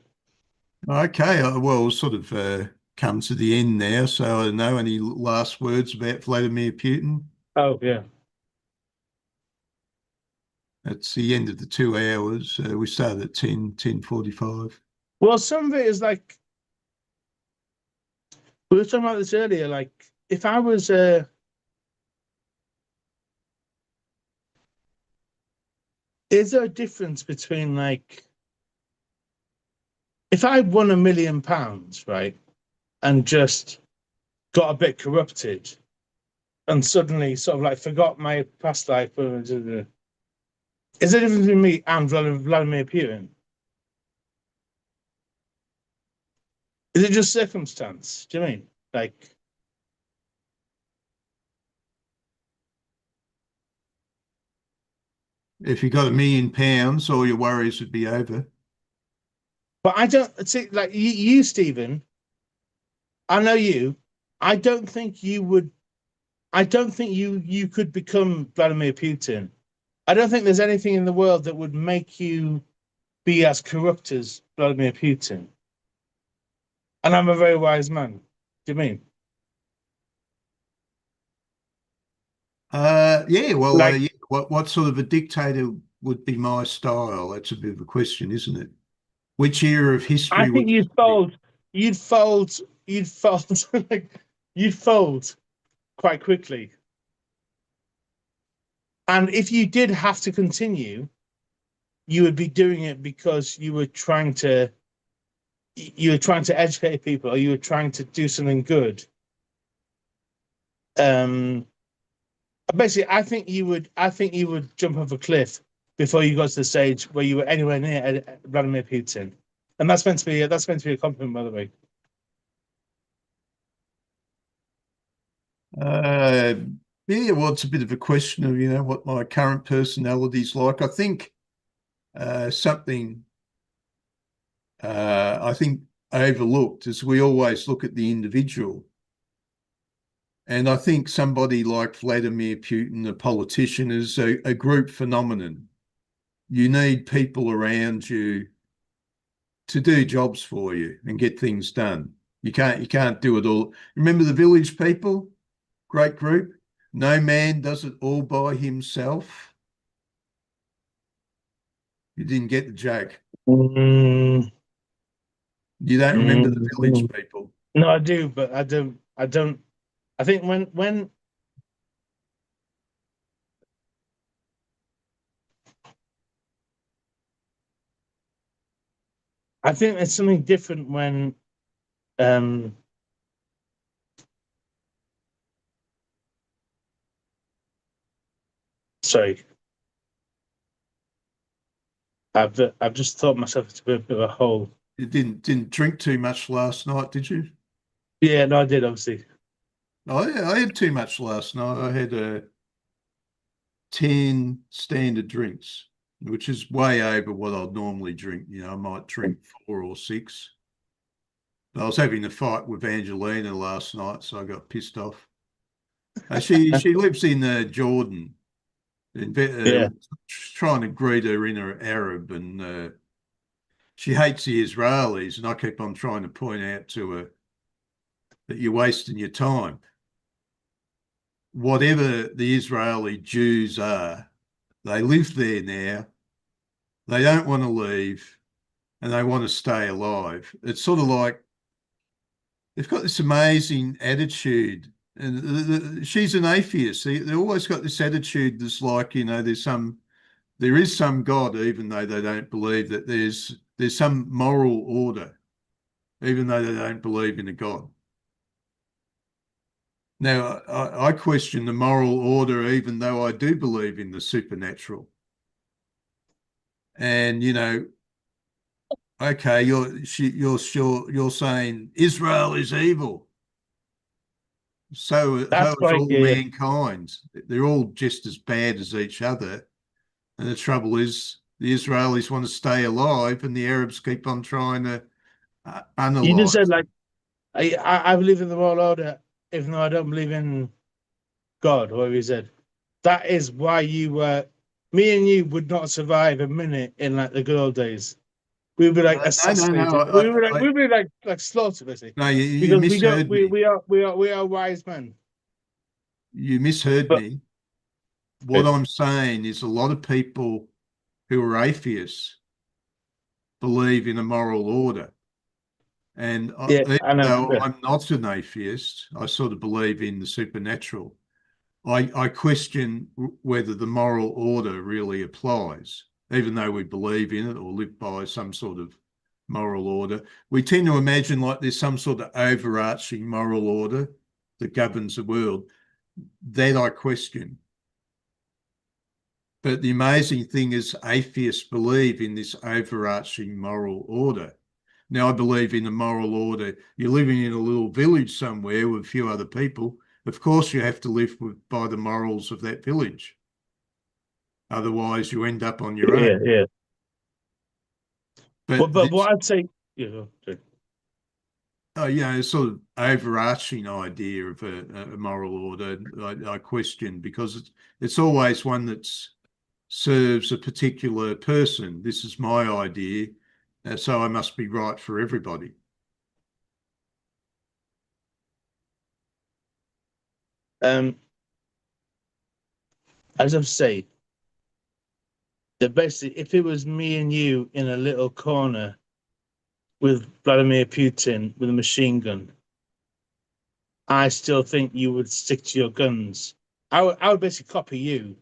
Okay. Well, sort of come to the end now. So I don't know, any last words about Vladimir Putin? Oh yeah. It's the end of the 2 hours. We started at 10:45. Well, some of it is like we were talking about this earlier. Like if I was is there a difference between like if I won £1 million, right, and just got a bit corrupted and suddenly sort of like forgot my past life? Is there a difference between me and Vladimir Putin? Is it just circumstance? Do you mean like? If you got £1 million, all your worries would be over. But I don't see like you, Stephen. I know you. I don't think you would. I don't think you could become Vladimir Putin. I don't think there's anything in the world that would make you be as corrupt as Vladimir Putin. And I'm a very wise man. Do you mean? Yeah, well, Like, yeah. What sort of a dictator would be my style? That's a bit of a question, isn't it? Which era of I history would think you'd fold. You'd fold. You'd fold. Like, you'd fold quite quickly. And if you did have to continue, you would be doing it because you were trying to educate people, or you were trying to do something good. Basically, I think you would jump off a cliff before you got to the stage where you were anywhere near Vladimir Putin, and that's meant to be a compliment, by the way. uh, yeah, well, it's a bit of a question of, what my current personality's like. I think something I think overlooked is we always look at the individual. And I think somebody like Vladimir Putin, a politician, is a group phenomenon. You need people around you to do jobs for you and get things done. You can't do it all. Remember the Village People? Great group. No man does it all by himself. You didn't get the joke. Mm, You don't remember the Village People. No, I do, but I don't. I think when I think it's something different when um sorry. I've just thought myself into a bit of a hole. You didn't drink too much last night, did you? Yeah, no, I did, obviously. I had too much last night. I had 10 standard drinks, which is way over what I'd normally drink. I might drink 4 or 6. But I was having a fight with Angelina last night, so I got pissed off. She lives in Jordan, Yeah. trying to greet her in her Arab, and she hates the Israelis, and I keep on trying to point out to her that you're wasting your time. Whatever the Israeli Jews are, they live there now. They don't want to leave, and they want to stay alive. It's sort of like they've got this amazing attitude, and she's an atheist. They always got this attitude that's like, you know, there is some God, even though they don't believe that there's some moral order, even though they don't believe in a God. Now, I question the moral order, even though I do believe in the supernatural. And, you know, okay, you're saying Israel is evil. So That's is right. all Yeah. mankind. They're all just as bad as each other. And the trouble is, the Israelis want to stay alive, and the Arabs keep on trying to You just unalive. said like I believe in the world order, even though I don't believe in God, or whatever you said. That is why me and you would not survive a minute in like the good old days. We would be like No. assassinated. We would be like slaughtered, basically. No, you Because we don't misheard me. we are wise men. You misheard But me. What I'm saying is a lot of people who are atheists believe in a moral order. And yeah, even I know. though Yeah. I'm not an atheist, I sort of believe in the supernatural. I question whether the moral order really applies, even though we believe in it or live by some sort of moral order. We tend to imagine like there's some sort of overarching moral order that governs the world. That I question. But the amazing thing is atheists believe in this overarching moral order. Now, I believe in a moral order. You're living in a little village somewhere with a few other people. Of course, you have to live by the morals of that village. Otherwise, you end up on your own. Yeah. But But this, what I'd say, yeah, sorry. you know, sort of overarching idea of a moral order, I question because it's always one that serves a particular person. This is my idea, so I must be right for everybody. As I've said, that basically, if it was me and you in a little corner with Vladimir Putin with a machine gun, I still think you would stick to your guns. I would basically copy you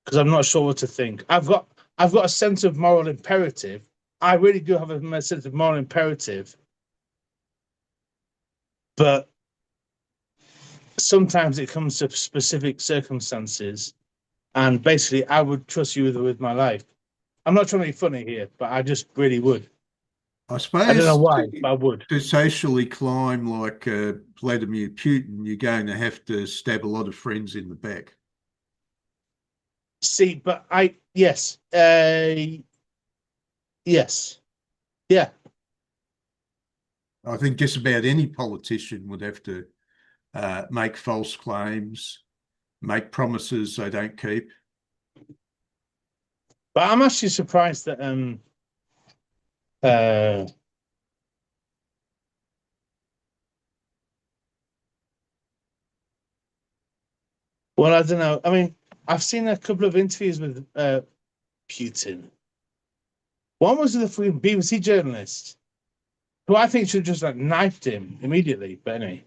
because I'm not sure what to think. I've got a sense of moral imperative. I really do have a sense of moral imperative, but sometimes it comes to specific circumstances, and basically, I would trust you with my life. I'm not trying to be funny here, but I just really would. I I don't know suppose why, but I would. to socially climb like Vladimir Putin, you're going to have to stab a lot of friends in the back. See, but yes, yes, yeah. I think just about any politician would have to make false claims, make promises they don't keep. But I'm actually surprised that uh, well, I don't know. I mean, I've seen a couple of interviews with Putin. One was with a BBC journalist who I think should have just like knifed him immediately. But anyway,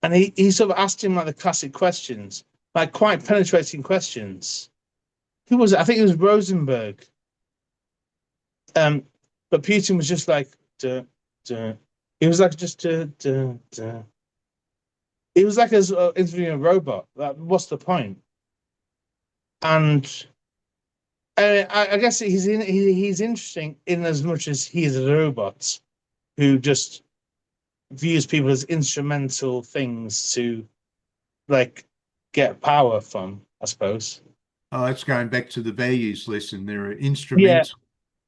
and he sort of asked him like the classic questions, like quite penetrating questions. Who was it? I think it was Rosenberg. But Putin was just like, duh, duh. He was like just duh, duh, duh. He was like interviewing a robot. Like, what's the point? And I guess he's interesting in as much as he is a robot who just views people as instrumental things to like get power from, I suppose. Oh, that's going back to the values lesson. There are Yeah, instrumental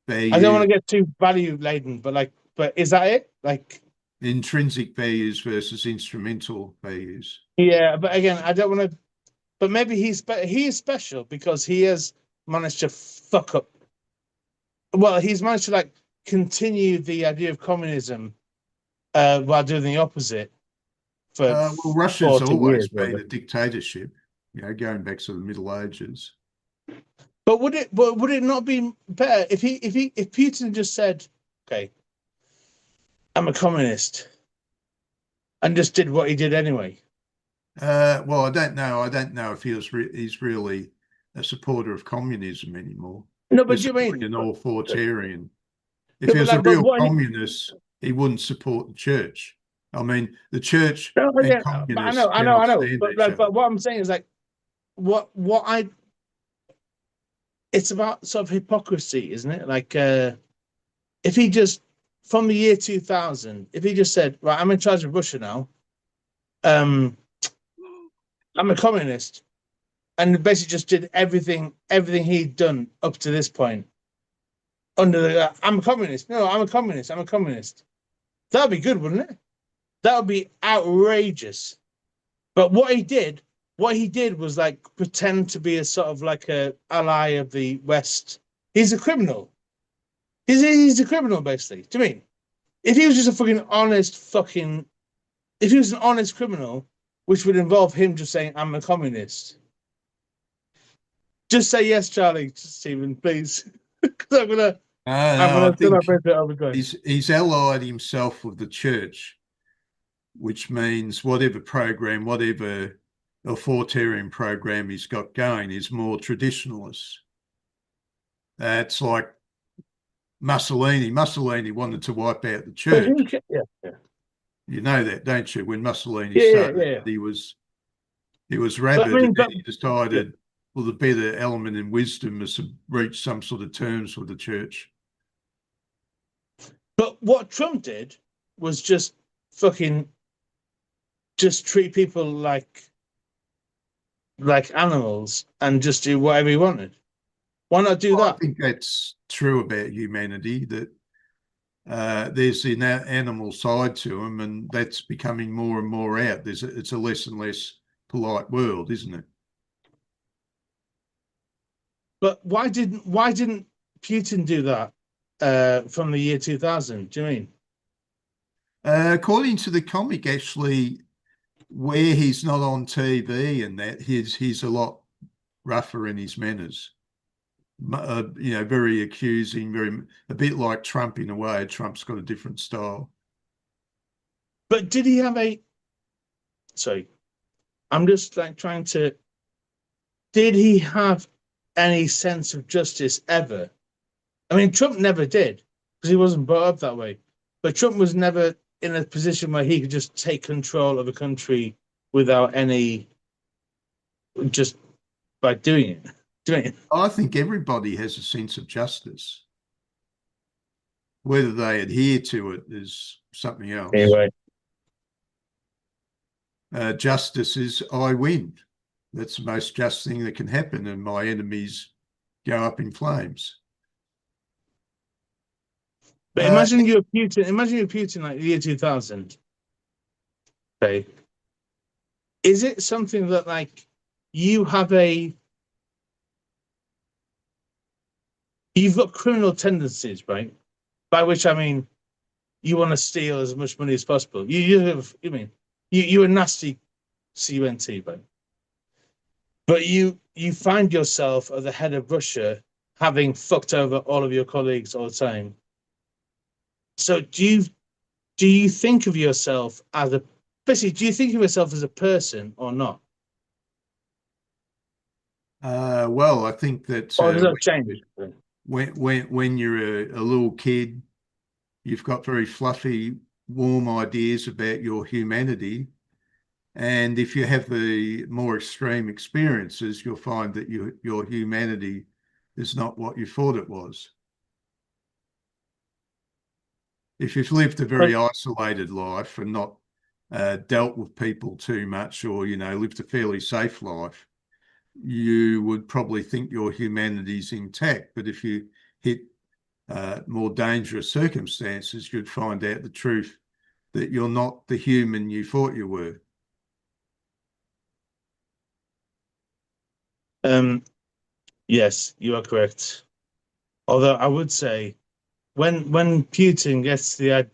I don't want values, to get too value laden, but is that it? Like, intrinsic values versus instrumental values. yeah, but again, I don't want to. But maybe he is special because he has managed to fuck up. Well, he's managed to like continue the idea of communism while doing the opposite for Well, Russia's 40 always years. been a dictatorship, you know, going back to the Middle Ages. But would it not be better if Putin just said, "Okay, I'm a communist. and just did what he did anyway. Well, I don't know. I don't know if he's really a supporter of communism anymore. No, but He's you mean an authoritarian. If yeah, he but was a like, but real what he, communist, he wouldn't support the church. I mean, the church no, and yeah, but communists I cannot know. stand But each like, other. but what I'm saying is like, what I, it's about sort of hypocrisy, isn't it? Like, if he just from the year 2000, if he just said, right, I'm in charge of Russia now, um, I'm a communist, and basically just did everything he'd done up to this point under the, I'm a communist. No, I'm a communist. I'm a communist. That'd be good, wouldn't it? That would be outrageous. But what he did was like pretend to be a sort of like a ally of the West. He's a criminal. He's a criminal, basically. Do you mean? If he was just a if he was an honest criminal, which would involve him just saying, I'm a communist. Just say yes, Charlie, Stephen, please. Because I'm No, I gonna fill think up a bit overgoing. he's allied himself with the church, which means whatever program, whatever authoritarian program he's got going is more traditionalist. It's like Mussolini. Mussolini wanted to wipe out the church. Yeah. You know that, don't you? When Mussolini Yeah. started, he was But I rabid, mean, and then but he decided, well, the better element in wisdom is to reach some sort of terms with the church. But what Trump did was just fucking just treat people like animals and just do whatever he wanted. Why not do Well, I that? think that's true about humanity, that there's an animal side to them, and that's becoming more and more out. It's a less and less polite world, isn't it? But why didn't Putin do that from the year 2000? Do you mean? According to the comic, actually, where he's not on TV and that, he's a lot rougher in his manners. Very accusing, a bit like Trump in a way. Trump's got a different style. But did he have a? Sorry, I'm just like trying to. Did he have any sense of justice ever? I mean, Trump never did because he wasn't brought up that way. But Trump was never in a position where he could just take control of a country without any, just by doing it. Doing it. I think everybody has a sense of justice. Whether they adhere to it is something else. Anyway, Justice is I win. That's the most just thing that can happen, and my enemies go up in flames. but imagine you're Putin. Imagine you're Putin like the year 2000. Okay, is it something that like you have you've got criminal tendencies, right? By which I mean you want to steal as much money as possible. You're a nasty cunt, right? But you find yourself at the head of Russia, having fucked over all of your colleagues all the time. So do you think of yourself as a basically? Do you think of yourself as a person or not? Well, I think that Or does that change? when you're a little kid, you've got very fluffy, warm ideas about your humanity. And if you have the more extreme experiences, you'll find that your humanity is not what you thought it was. If you've lived a very isolated life and not dealt with people too much, or lived a fairly safe life, you would probably think your humanity's intact. But if you hit more dangerous circumstances, you'd find out the truth that you're not the human you thought you were. Yes, you are correct. Although I would say, when Putin gets the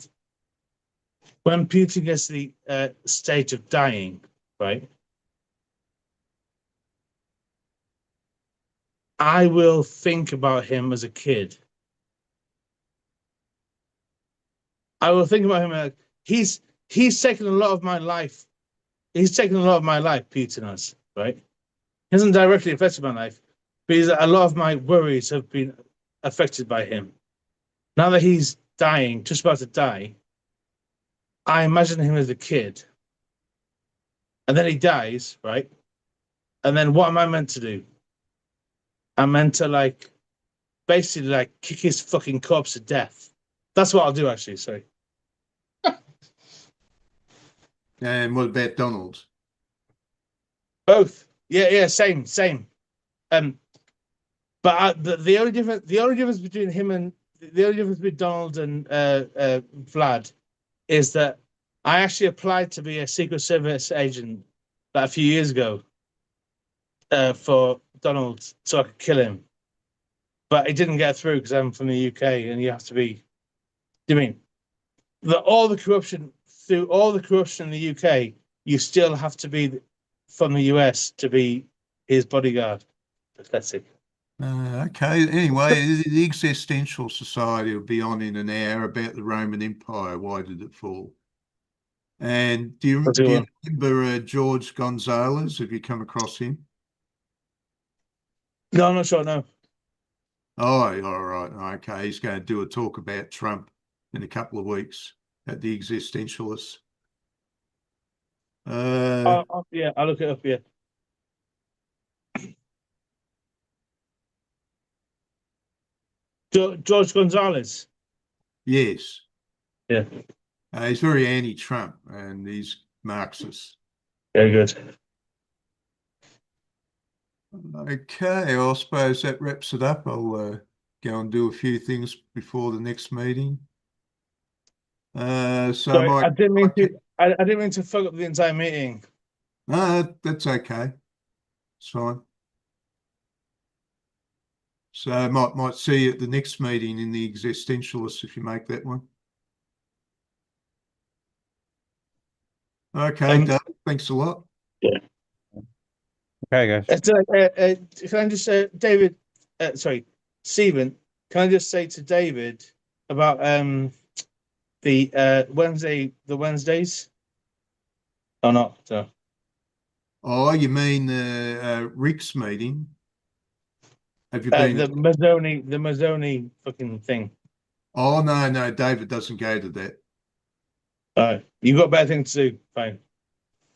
state of dying, right? I will think about him as a kid. I will think about him like he's taken a lot of my life. He's taken a lot of my life, Putin has, right? He hasn't directly affected my life, but a lot of my worries have been affected by him. Now that he's dying, just about to die, I imagine him as a kid. And then he dies, right? And then what am I meant to do? I'm meant to, like, basically, like, kick his fucking corpse to death. That's what I'll do, actually, sorry. And what about Donald? Both. Yeah, same. But the only difference between him and the only difference between Donald and Vlad is that I actually applied to be a Secret Service agent like a few years ago for Donald so I could kill him, but it didn't get through because I'm from the UK and you have to be. Do you mean all the corruption in the UK? You still have to be from the US to be his bodyguard. Pathetic. Okay. Anyway, the Existential Society will be on in an hour about the Roman Empire. Why did it fall? And do you remember George Gonzalez? Have you come across him? No, I'm not sure. No. Oh, all right. Okay. He's going to do a talk about Trump in a couple of weeks at the Existentialists. Yeah, I'll look it up. Yeah. George Gonzalez. Yes. Yeah. He's very anti-Trump and he's Marxist. Very good. Okay, I suppose that wraps it up. I'll go and do a few things before the next meeting. Sorry, I didn't mean to fuck up the entire meeting. No, that's okay. It's fine. So I might see you at the next meeting in the Existentialists if you make that one. Okay, Doug, thanks a lot. Yeah. Okay, guys. Can I just say, David? Sorry, Stephen. Can I just say to David about the Wednesdays? Or not? So. Oh, you mean Rick's meeting? Have you been the Mazzoni fucking thing? Oh no, David doesn't go to that. All right, you got better things to do. Fine.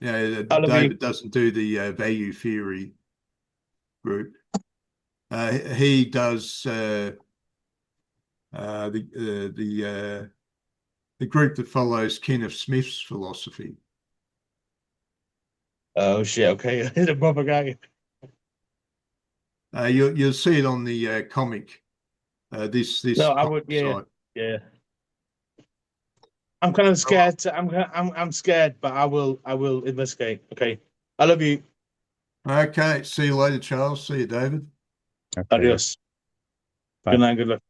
Yeah, David doesn't do the value theory group. He does the group that follows Kenneth Smith's philosophy. Oh shit! Okay, he's a proper guy. You'll see it on the comic. This. No, I would. Yeah. I'm kind of scared. I'm scared, but I will investigate. Okay. I love you. Okay. See you later, Charles. See you, David. Okay. Adios. Bye. Good night. Good luck.